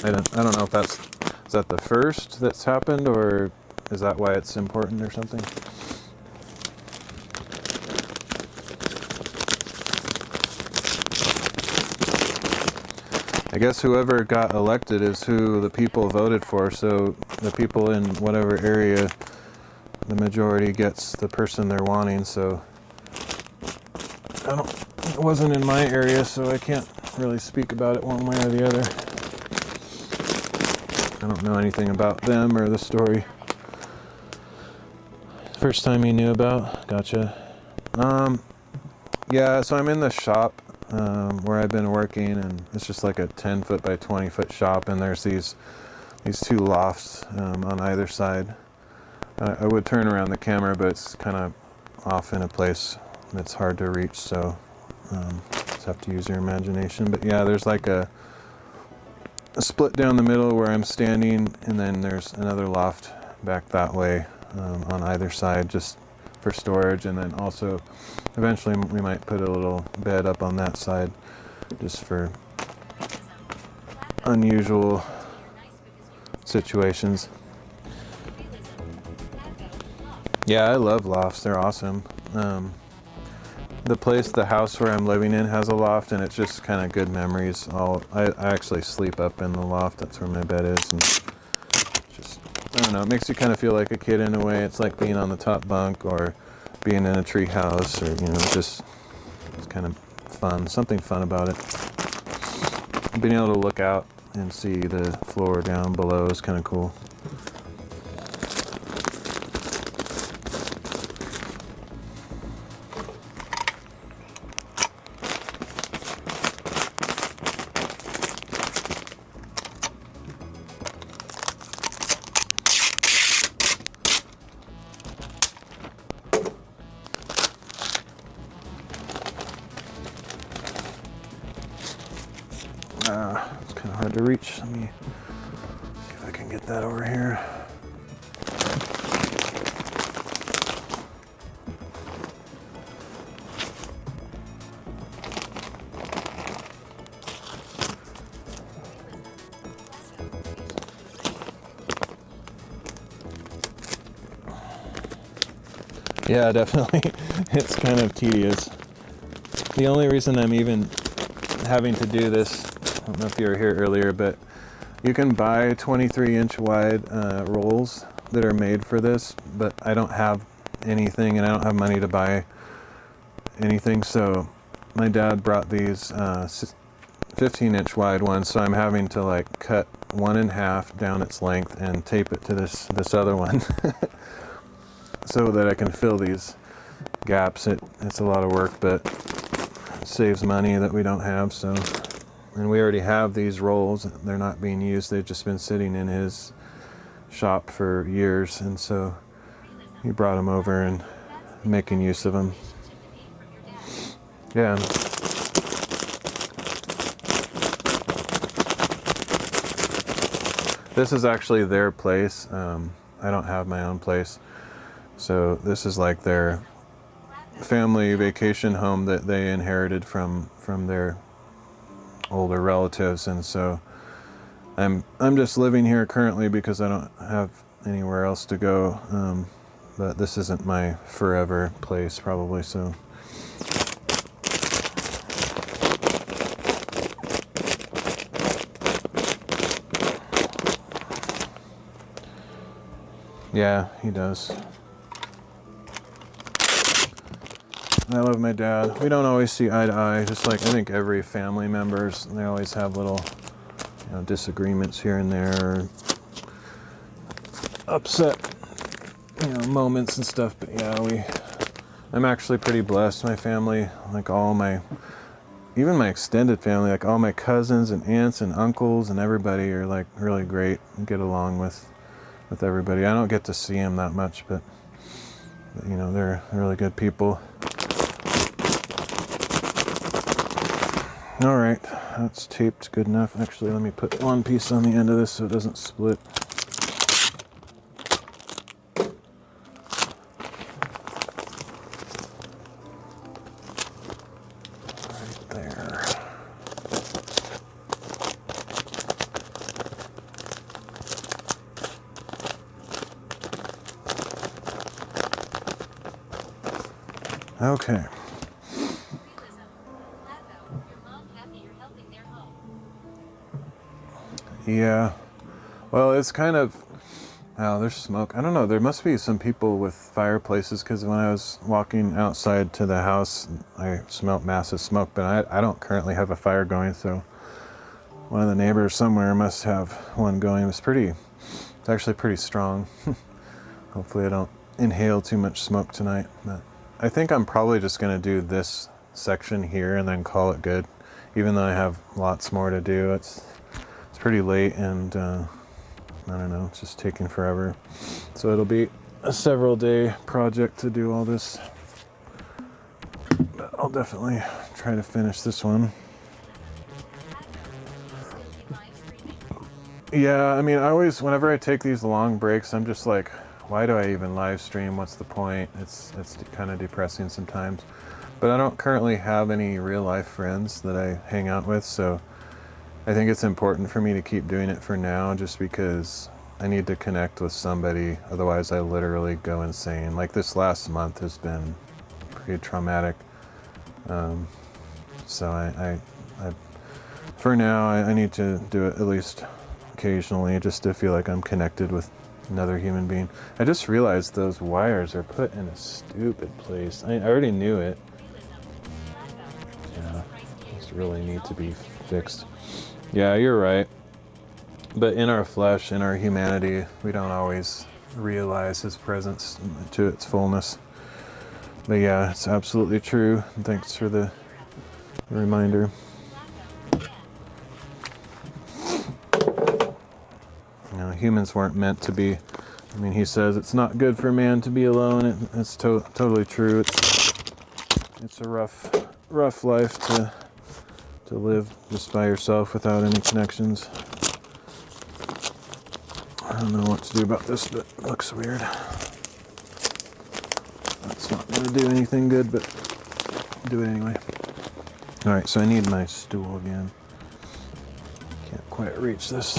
I don't know if is that the first that's happened, or is that why it's important or something? I guess whoever got elected is who the people voted for, so the people in whatever area, the majority gets the person they're wanting, so it wasn't in my area, so I can't really speak about it one way or the other. I don't know anything about them or the story. First time you knew about? Gotcha. Yeah, so I'm in the shop where I've been working, and it's just like a 10-foot by 20-foot shop, and there's these two lofts on either side. I would turn around the camera, but it's kind of off in a place that's hard to reach, so just have to use your imagination. But yeah, there's like a split down the middle where I'm standing, and then there's another loft back that way on either side, just for storage, and then also eventually we might put a little bed up on that side just for unusual situations. Yeah, I love lofts. They're awesome. The house where I'm living in has a loft, and it's just kind of good memories. I actually sleep up in the loft. That's where my bed is, and just, I don't know, it makes you kind of feel like a kid in a way. It's like being on the top bunk or being in a tree house, or, you know, it's kind of fun. Something fun about it. Being able to look out and see the floor down below is kind of cool. It's kind of hard to reach. Let me see if I can get that over here. Yeah, definitely. It's kind of tedious. The only reason I'm even having to do this, I don't know if you were here earlier, but you can buy 23-inch wide rolls that are made for this, but I don't have anything, and I don't have money to buy anything, so my dad brought these 15-inch wide ones, so I'm having to like cut one in half down its length and tape it to this other one so that I can fill these gaps. It's a lot of work, but it saves money that we don't have, so. And we already have these rolls. They're not being used. They've just been sitting in his shop for years, and so he brought them over and making use of them. Yeah. This is actually their place. I don't have my own place. So this is like their family vacation home that they inherited from their older relatives, and so I'm just living here currently because I don't have anywhere else to go, but this isn't my forever place probably, so Yeah, he does. I love my dad. We don't always see eye to eye, just like I think every family members, they always have little, disagreements here and there, upset, moments and stuff. But yeah, I'm actually pretty blessed. My family, like even my extended family, like all my cousins and aunts and uncles and everybody are like really great and get along with everybody. I don't get to see them that much, but they're really good people. All right, that's taped good enough. Actually, let me put one piece on the end of this so it doesn't split. Right there. Okay. Yeah, well, it's kind of, oh, there's smoke. I don't know, there must be some people with fireplaces, because when I was walking outside to the house, I smelled massive smoke, but I don't currently have a fire going, so one of the neighbors somewhere must have one going. It's actually pretty strong. Hopefully I don't inhale too much smoke tonight, but I think I'm probably just going to do this section here and then call it good, even though I have lots more to do. It's pretty late, and I don't know, it's just taking forever. So it'll be a several day project to do all this. But I'll definitely try to finish this one. Yeah, I mean, whenever I take these long breaks, I'm just like, why do I even live stream? What's the point? It's kind of depressing sometimes. But I don't currently have any real life friends that I hang out with, so I think it's important for me to keep doing it for now, just because I need to connect with somebody. Otherwise, I literally go insane. Like this last month has been pretty traumatic. So I for now, I need to do it at least occasionally, just to feel like I'm connected with another human being. I just realized those wires are put in a stupid place. I already knew it. Yeah, these really need to be fixed. Yeah, you're right. But in our flesh, in our humanity, we don't always realize his presence to its fullness. But yeah, it's absolutely true. And thanks for the reminder. Humans weren't meant to be. I mean, he says it's not good for man to be alone. It's totally true. It's a rough life to live just by yourself without any connections. I don't know what to do about this, but it looks weird. That's not going to do anything good, but I'll do it anyway. Alright, so I need my stool again. Can't quite reach this.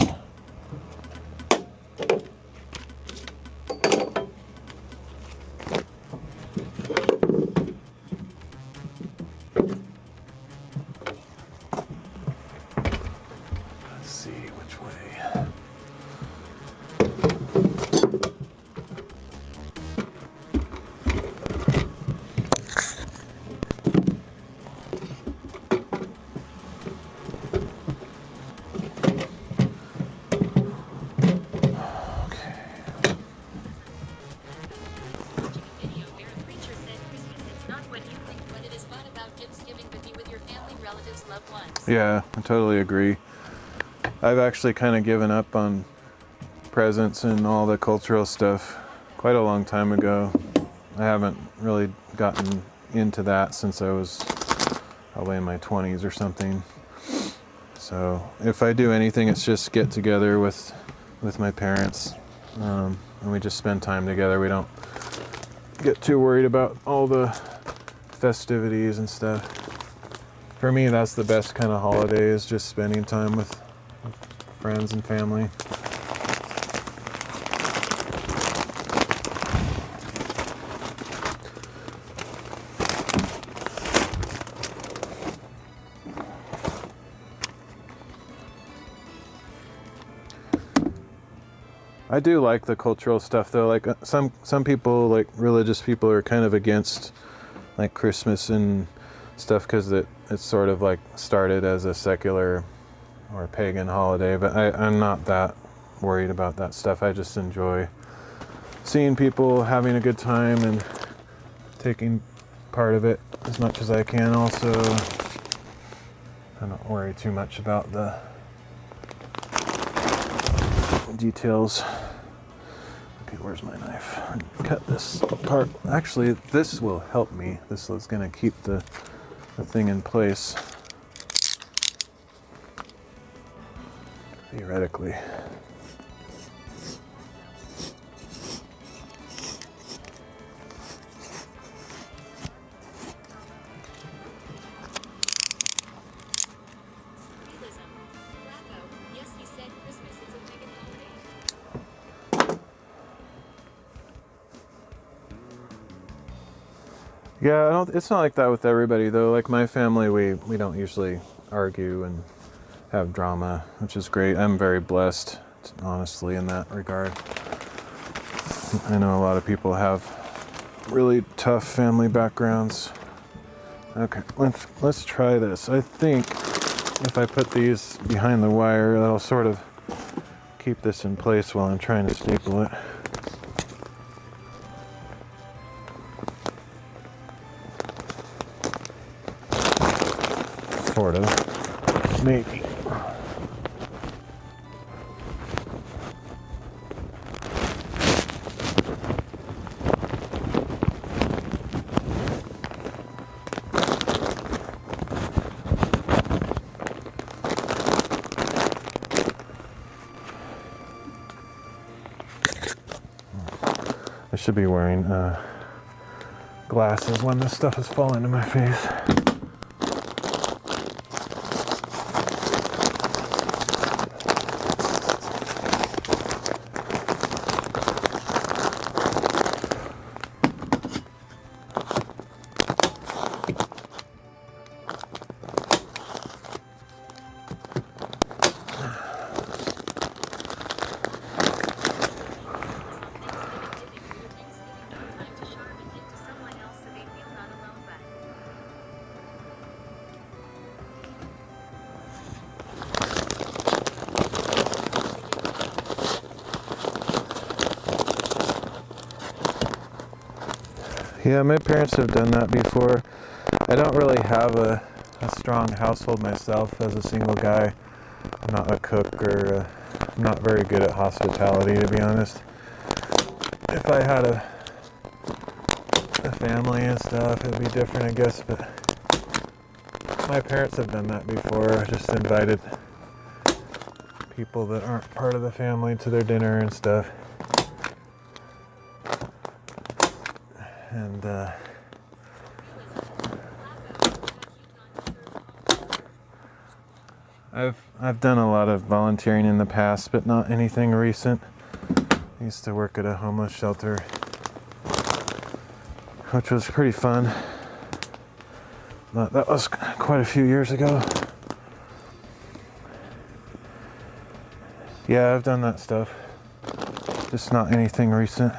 Yeah, I totally agree. I've actually kind of given up on presents and all the cultural stuff quite a long time ago. I haven't really gotten into that since I was probably in my 20s or something. So if I do anything, it's just get together with my parents, and we just spend time together. We don't get too worried about all the festivities and stuff. For me, that's the best kind of holiday, is just spending time with friends and family. I do like the cultural stuff though. Like some people, like religious people, are kind of against like Christmas and stuff because it's sort of like started as a secular or pagan holiday. But I'm not that worried about that stuff. I just enjoy seeing people having a good time and taking part of it as much as I can. Also, I don't worry too much about the details. Okay, where's my knife? Cut this apart. Actually, this will help me. This is going to keep the thing in place. Theoretically. Yeah, it's not like that with everybody though. Like my family, we don't usually argue and have drama, which is great. I'm very blessed, honestly, in that regard. I know a lot of people have really tough family backgrounds. Okay, let's try this. I think if I put these behind the wire, that'll sort of keep this in place while I'm trying to staple it. Sort of. Maybe. I should be wearing glasses when this stuff is falling to my face. Yeah, my parents have done that before. I don't really have a strong household myself as a single guy. I'm not a cook or I'm not very good at hospitality, to be honest. If I had a family and stuff, it'd be different, I guess, but my parents have done that before. Just invited people that aren't part of the family to their dinner and stuff. And I've done a lot of volunteering in the past, but not anything recent. I used to work at a homeless shelter, which was pretty fun. But that was quite a few years ago. Yeah, I've done that stuff. Just not anything recent.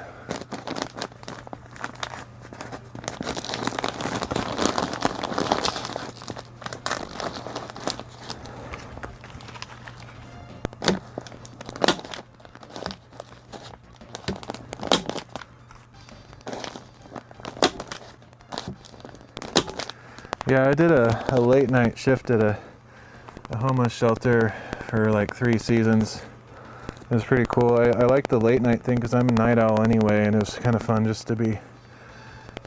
Yeah, I did a late night shift at a homeless shelter for like 3 seasons. It was pretty cool. I like the late night thing because I'm a night owl anyway, and it was kind of fun just to be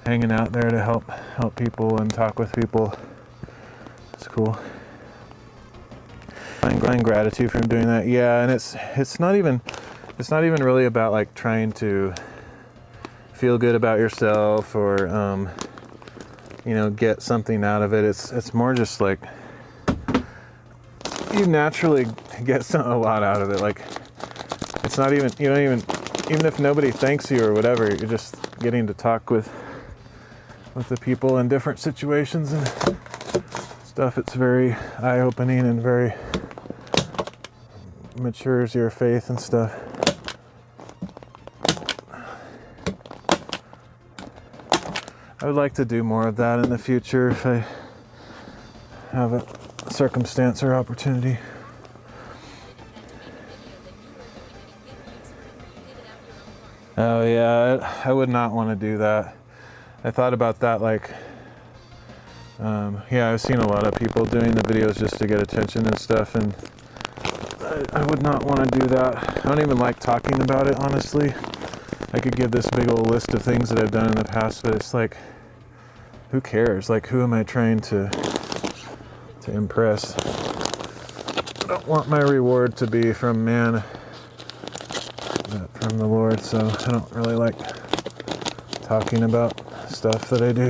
hanging out there to help people and talk with people. It's cool. I find gratitude from doing that. Yeah, and it's not even really about like trying to feel good about yourself or get something out of it. It's more just like you naturally get a lot out of it. Like it's not even, even if nobody thanks you or whatever, you're just getting to talk with the people in different situations and stuff. It's very eye-opening and very matures your faith and stuff. I would like to do more of that in the future if I have a circumstance or opportunity. Oh yeah, I would not want to do that. I thought about that, like, yeah, I've seen a lot of people doing the videos just to get attention and stuff, and I would not want to do that. I don't even like talking about it, honestly. I could give this big old list of things that I've done in the past, but it's like, who cares? Like, who am I trying to impress? I don't want my reward to be from man, but from the Lord, so I don't really like talking about stuff that I do.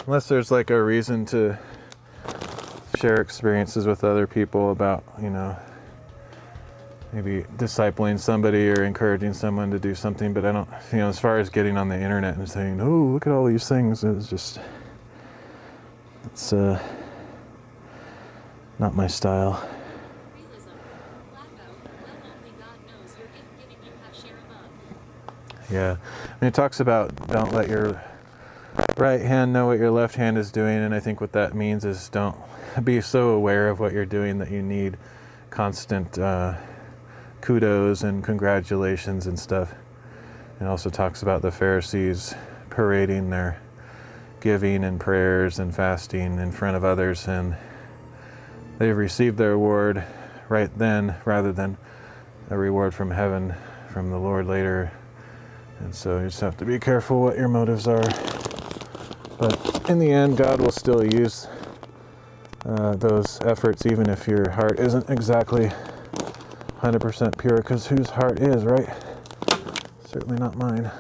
Unless there's like a reason to share experiences with other people about, you know, maybe discipling somebody or encouraging someone to do something, but I don't, you know, as far as getting on the internet and saying, oh, look at all these things, it's just, it's not my style. Yeah, I mean, it talks about don't let your right hand know what your left hand is doing, and I think what that means is don't be so aware of what you're doing that you need constant kudos and congratulations and stuff. It also talks about the Pharisees parading their giving and prayers and fasting in front of others, and they've received their reward right then rather than a reward from heaven from the Lord later. And so you just have to be careful what your motives are. But in the end, God will still use those efforts even if your heart isn't exactly 100% pure, because whose heart is, right? Certainly not mine.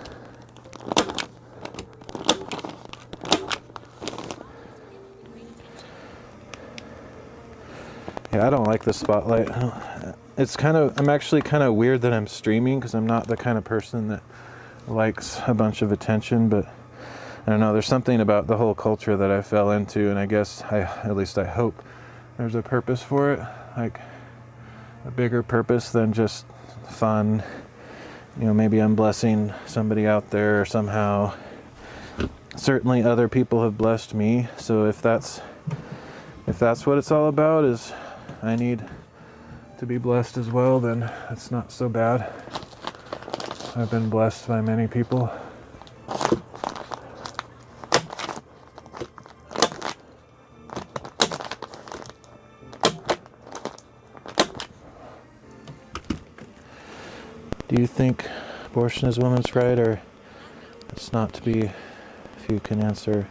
Yeah, I don't like the spotlight. I'm actually kind of weird that I'm streaming, because I'm not the kind of person that likes a bunch of attention, but I don't know, there's something about the whole culture that I fell into, and I guess at least I hope there's a purpose for it, like a bigger purpose than just fun. You know, maybe I'm blessing somebody out there somehow. Certainly other people have blessed me, so if that's what it's all about, is I need to be blessed as well, then it's not so bad. I've been blessed by many people. Do you think abortion is women's right, or it's not to be? If you can answer.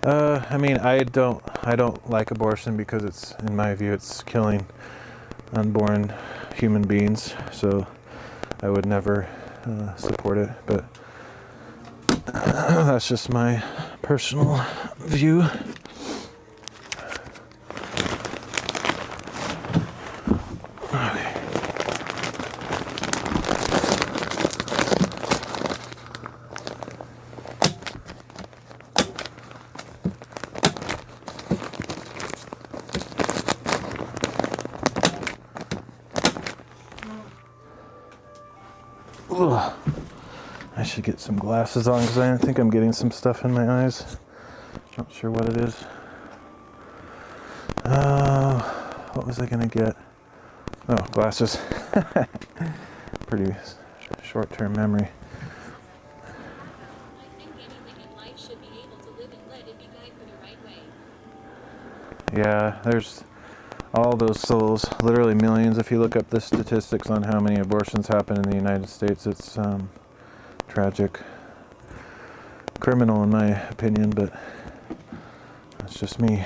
I mean, I don't like abortion because it's, in my view, it's killing unborn human beings. So I would never support it. But that's just my personal view. Ugh. I should get some glasses on because I think I'm getting some stuff in my eyes. Not sure what it is. What was I gonna get? Oh, glasses. Pretty short-term memory. Yeah, there's all those souls, literally millions. If you look up the statistics on how many abortions happen in the United States, it's tragic. Criminal in my opinion, but that's just me.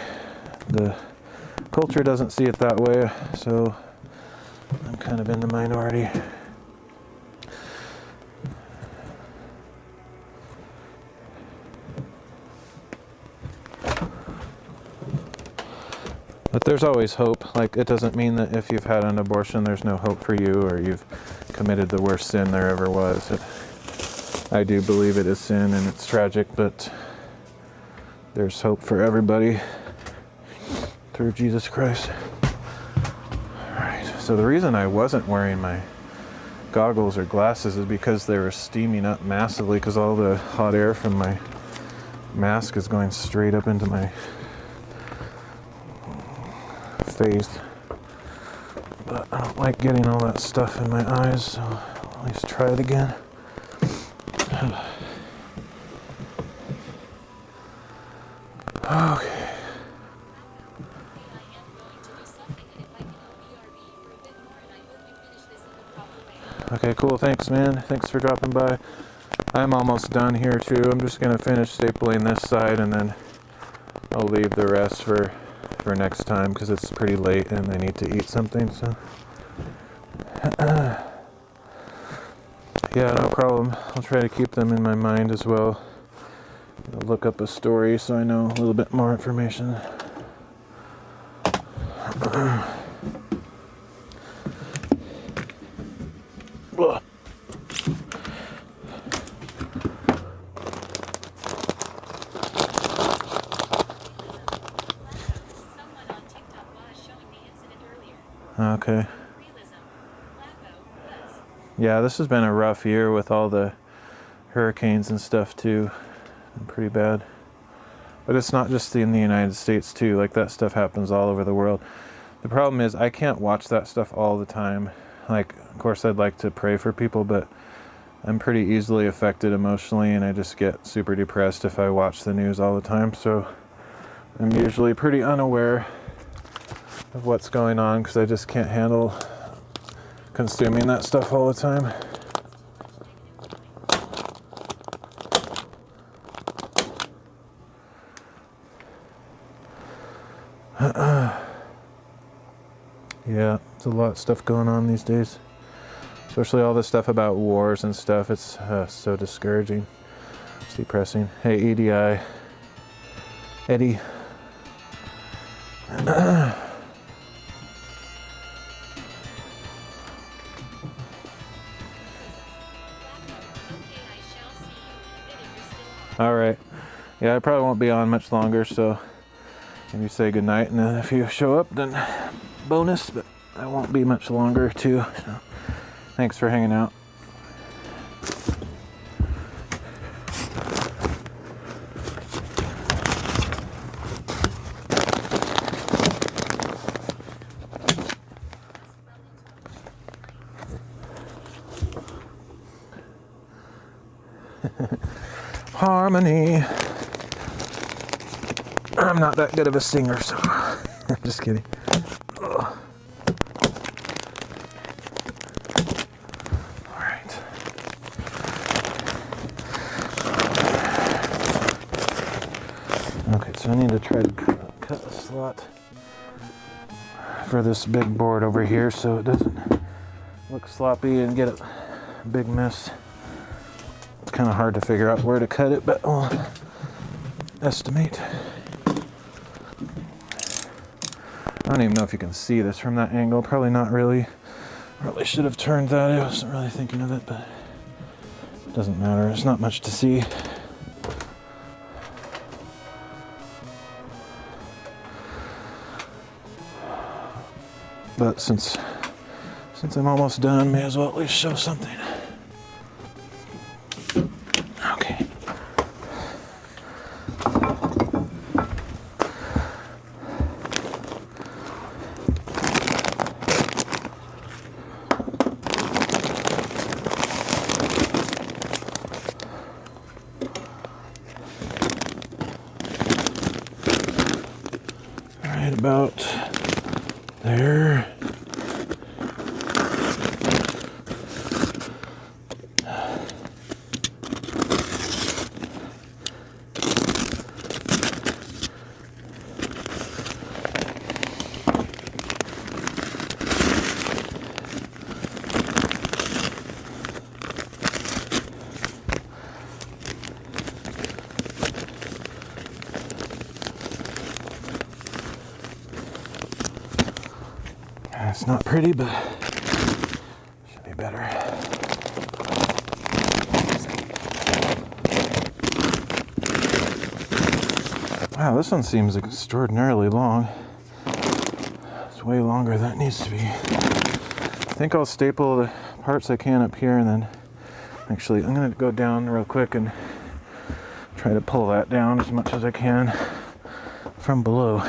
The culture doesn't see it that way, so I'm kind of in the minority. But there's always hope. Like, it doesn't mean that if you've had an abortion, there's no hope for you, or you've committed the worst sin there ever was. I do believe it is sin and it's tragic, but there's hope for everybody through Jesus Christ. All right. So the reason I wasn't wearing my goggles or glasses is because they were steaming up massively, because all the hot air from my mask is going straight up into my face. But I don't like getting all that stuff in my eyes, so I'll at least try it again. Okay. Okay, cool. Thanks, man. Thanks for dropping by. I'm almost done here, too. I'm just going to finish stapling this side, and then I'll leave the rest for next time, because it's pretty late and I need to eat something, so. Yeah, no problem. I'll try to keep them in my mind as well. I'll look up a story so I know a little bit more information. Okay. Yeah, this has been a rough year with all the hurricanes and stuff too. Pretty bad. But it's not just in the United States too. Like, that stuff happens all over the world. The problem is I can't watch that stuff all the time. Like, of course I'd like to pray for people, but I'm pretty easily affected emotionally, and I just get super depressed if I watch the news all the time. So I'm usually pretty unaware of what's going on, because I just can't handle consuming that stuff all the time. Yeah, there's a lot of stuff going on these days, especially all this stuff about wars and stuff. It's so discouraging. It's depressing. Hey, EDI. Eddie. All right. Yeah, I probably won't be on much longer, so maybe say goodnight, and then if you show up, then bonus, but I won't be much longer too. So thanks for hanging out. Harmony. I'm not that good of a singer, so I'm just kidding. Ugh. All right. Okay, so I need to try to cut a slot for this big board over here so it doesn't look sloppy and get a big mess. It's kind of hard to figure out where to cut it, but I'll estimate. I don't even know if you can see this from that angle. Probably not really. Probably should have turned that. I wasn't really thinking of it, but it doesn't matter. There's not much to see. But since I'm almost done, may as well at least show something. Okay. Right about there. It's not pretty, but should be better. Wow, this one seems extraordinarily long. It's way longer than it needs to be. think I'll staple the parts I can up here, and then actually I'm going to go down real quick and try to pull that down as much as I can from below.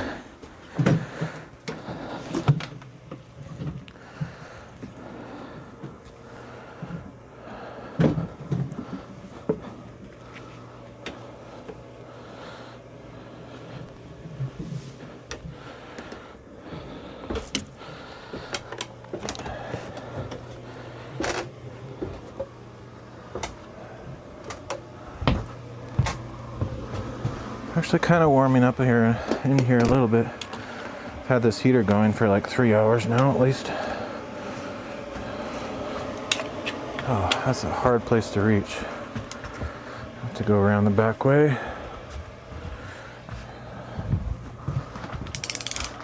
Actually kind of warming up here in here a little bit. I've had this heater going for like 3 hours now at least. Oh, that's a hard place to reach. I have to go around the back way.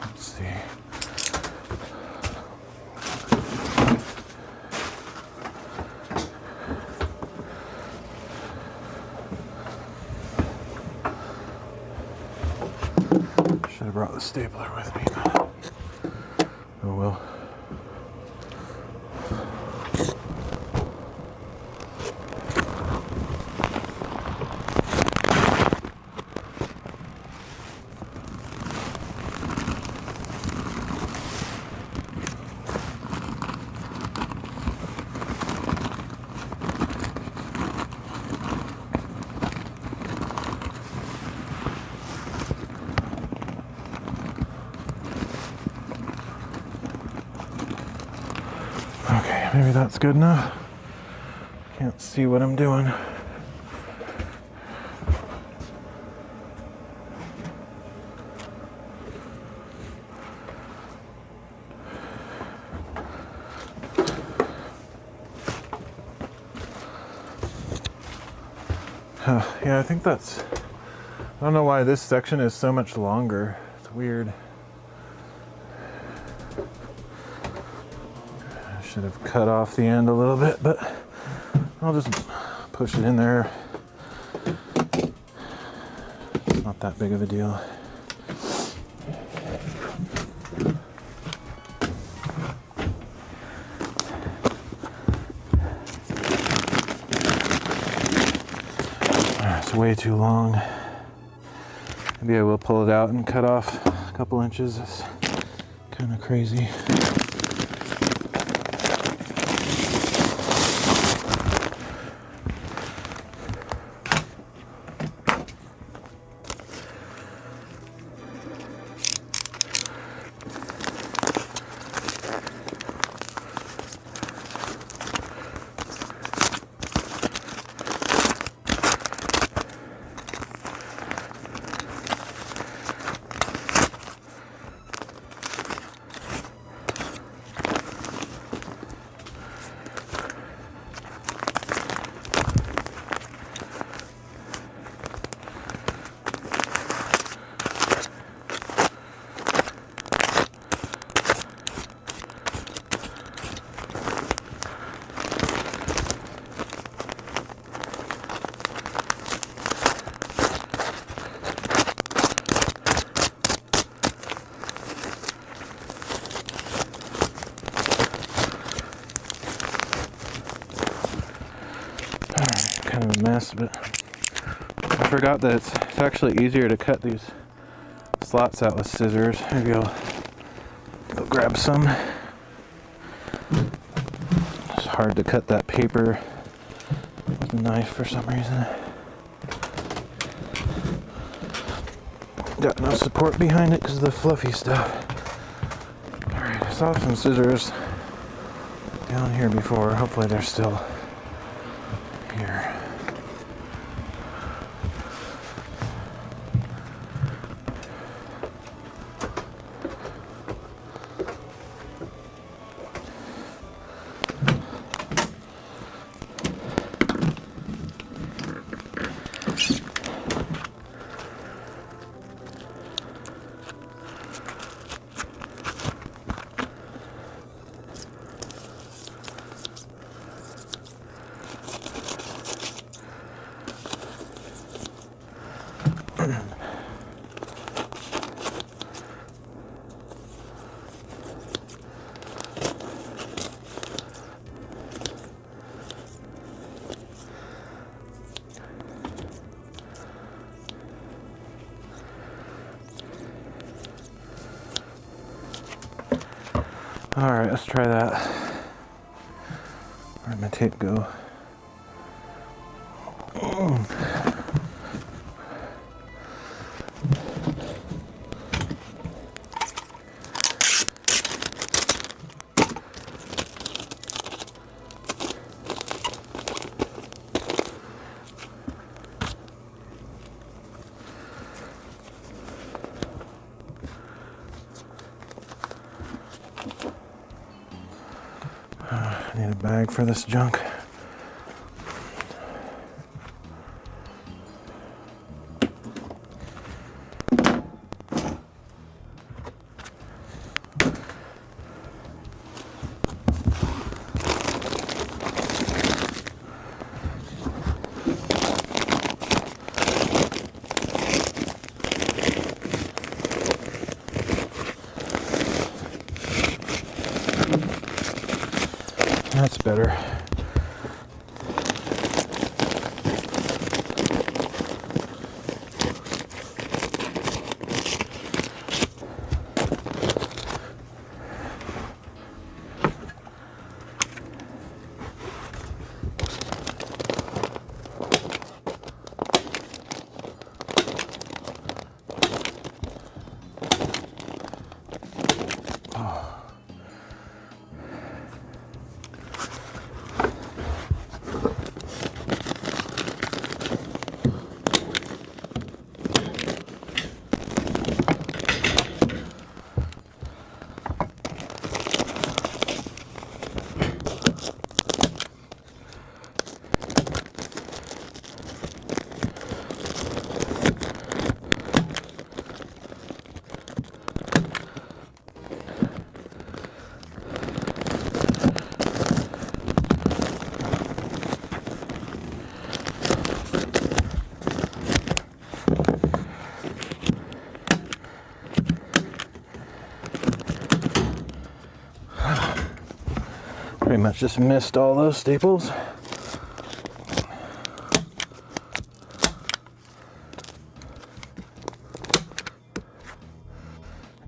Let's see. Should have brought the stapler with me. Oh well. Okay, maybe that's good enough. Can't see what I'm doing. Yeah, I think that's... I don't know why this section is so much longer. It's weird. I should have cut off the end a little bit, but I'll just push it in there. It's not that big of a deal. It's way too long. Maybe I will pull it out and cut off a couple inches. It's kind of crazy. Kind of a mess, but I forgot that it's actually easier to cut these slots out with scissors. Maybe I'll go grab some. It's hard to cut that paper with a knife for some reason. Got no support behind it because of the fluffy stuff. Alright, I saw some scissors down here before. Hopefully they're still here. Alright, let's try that. Where'd my tape go? I need a bag for this junk. That's better. Pretty much just missed all those staples.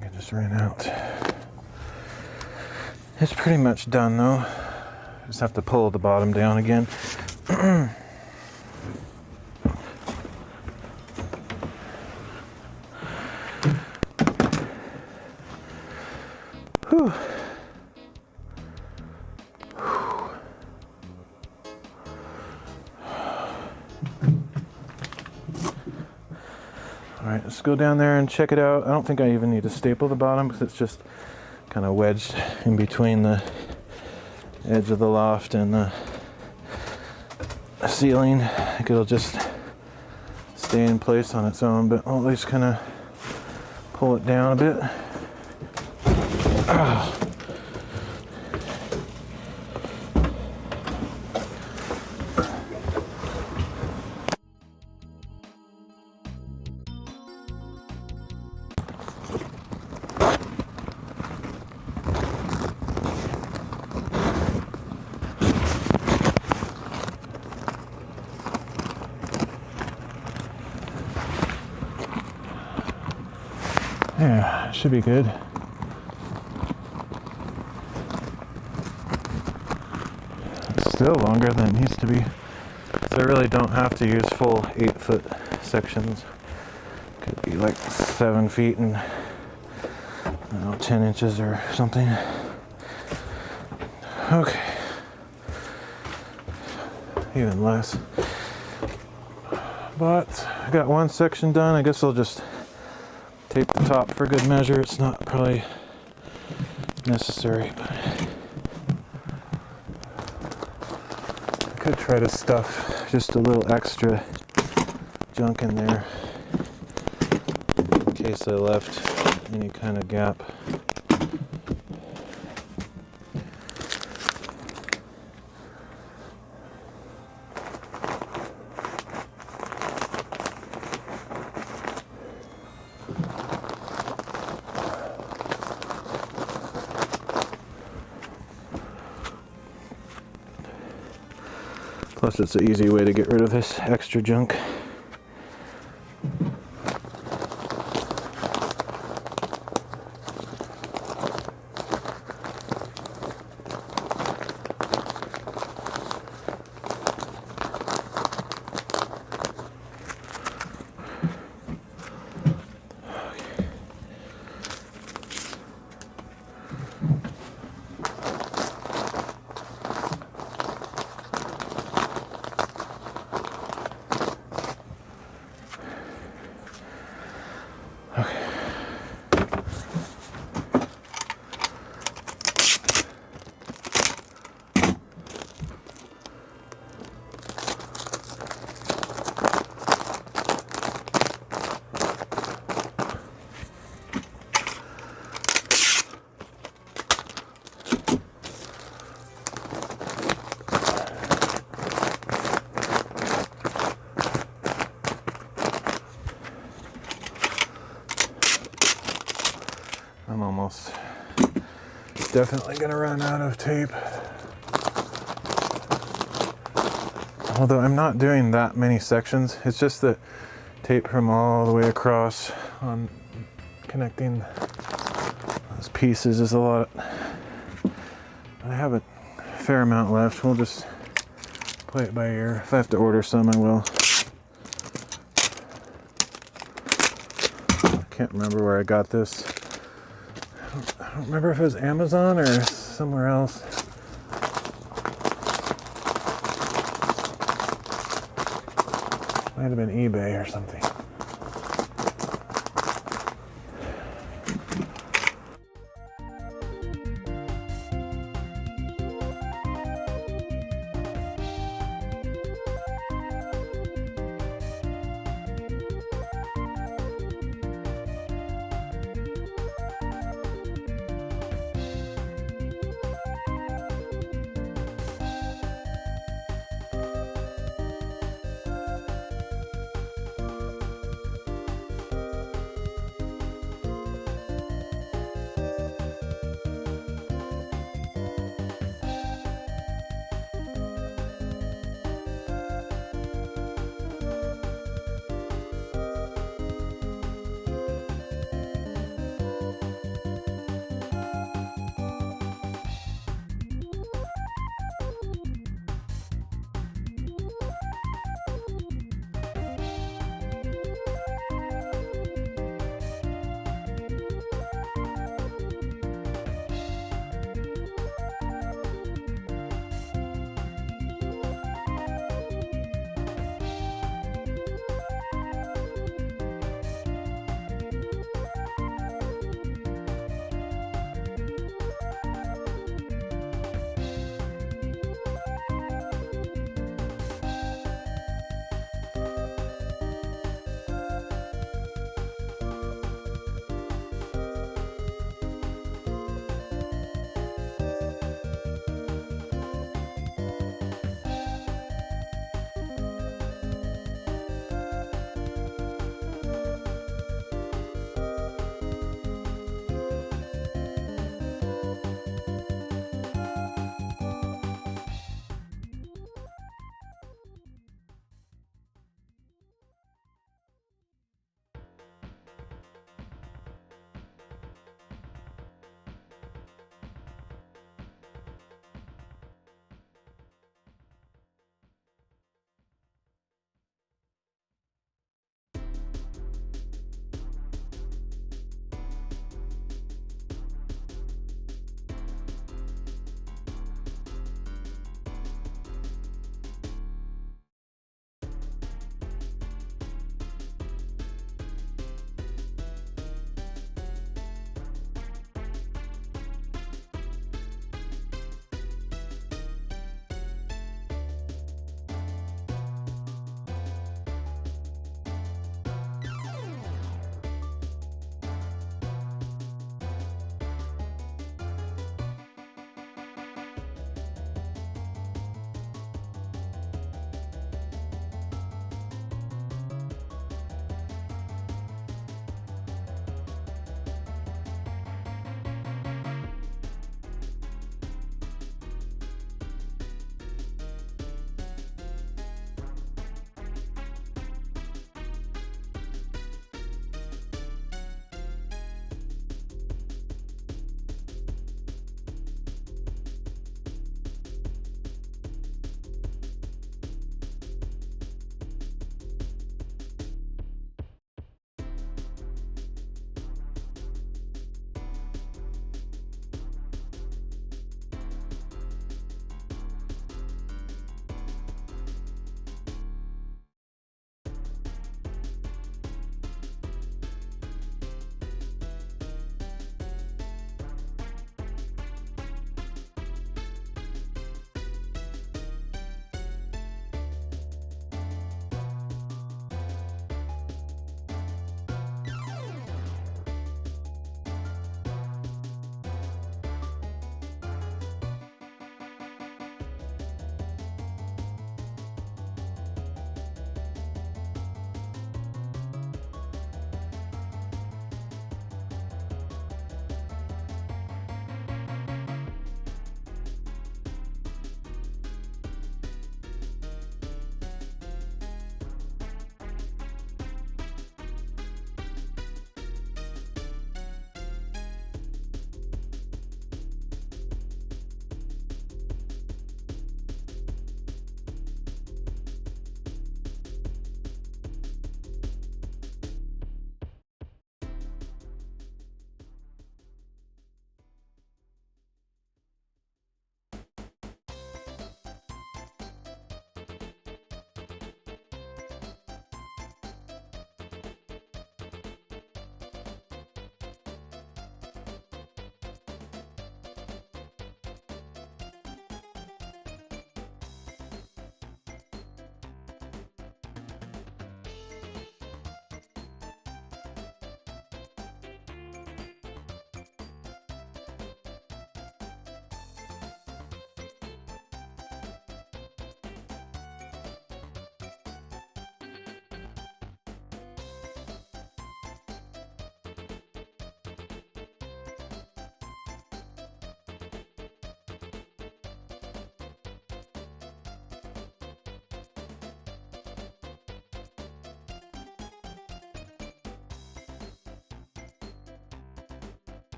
I just ran out. It's pretty much done though. Just have to pull the bottom down again. Whew. Alright, let's go down there and check it out. I don't think I even need to staple the bottom because it's just kind of wedged in between the edge of the loft and the ceiling. I think it'll just stay in place on its own, but I'll at least kind of pull it down a bit. Yeah, should be good. It's still longer than it needs to be. So I really don't have to use full 8-foot sections. Could be like 7 feet and I don't know, 10 inches or something. Okay. Even less. But I got one section done. I guess I'll just tape the top for good measure. It's not probably necessary, but I could try to stuff just a little extra junk in there in case I left any kind of gap. Plus, it's an easy way to get rid of this extra junk. definitely gonna run out of tape. Although I'm not doing that many sections, it's just the tape from all the way across on connecting those pieces is a lot. I have a fair amount left. We'll just play it by ear. If I have to order some, I will. I can't remember where I got this. I don't remember if it was Amazon or somewhere else. Might have been eBay or something.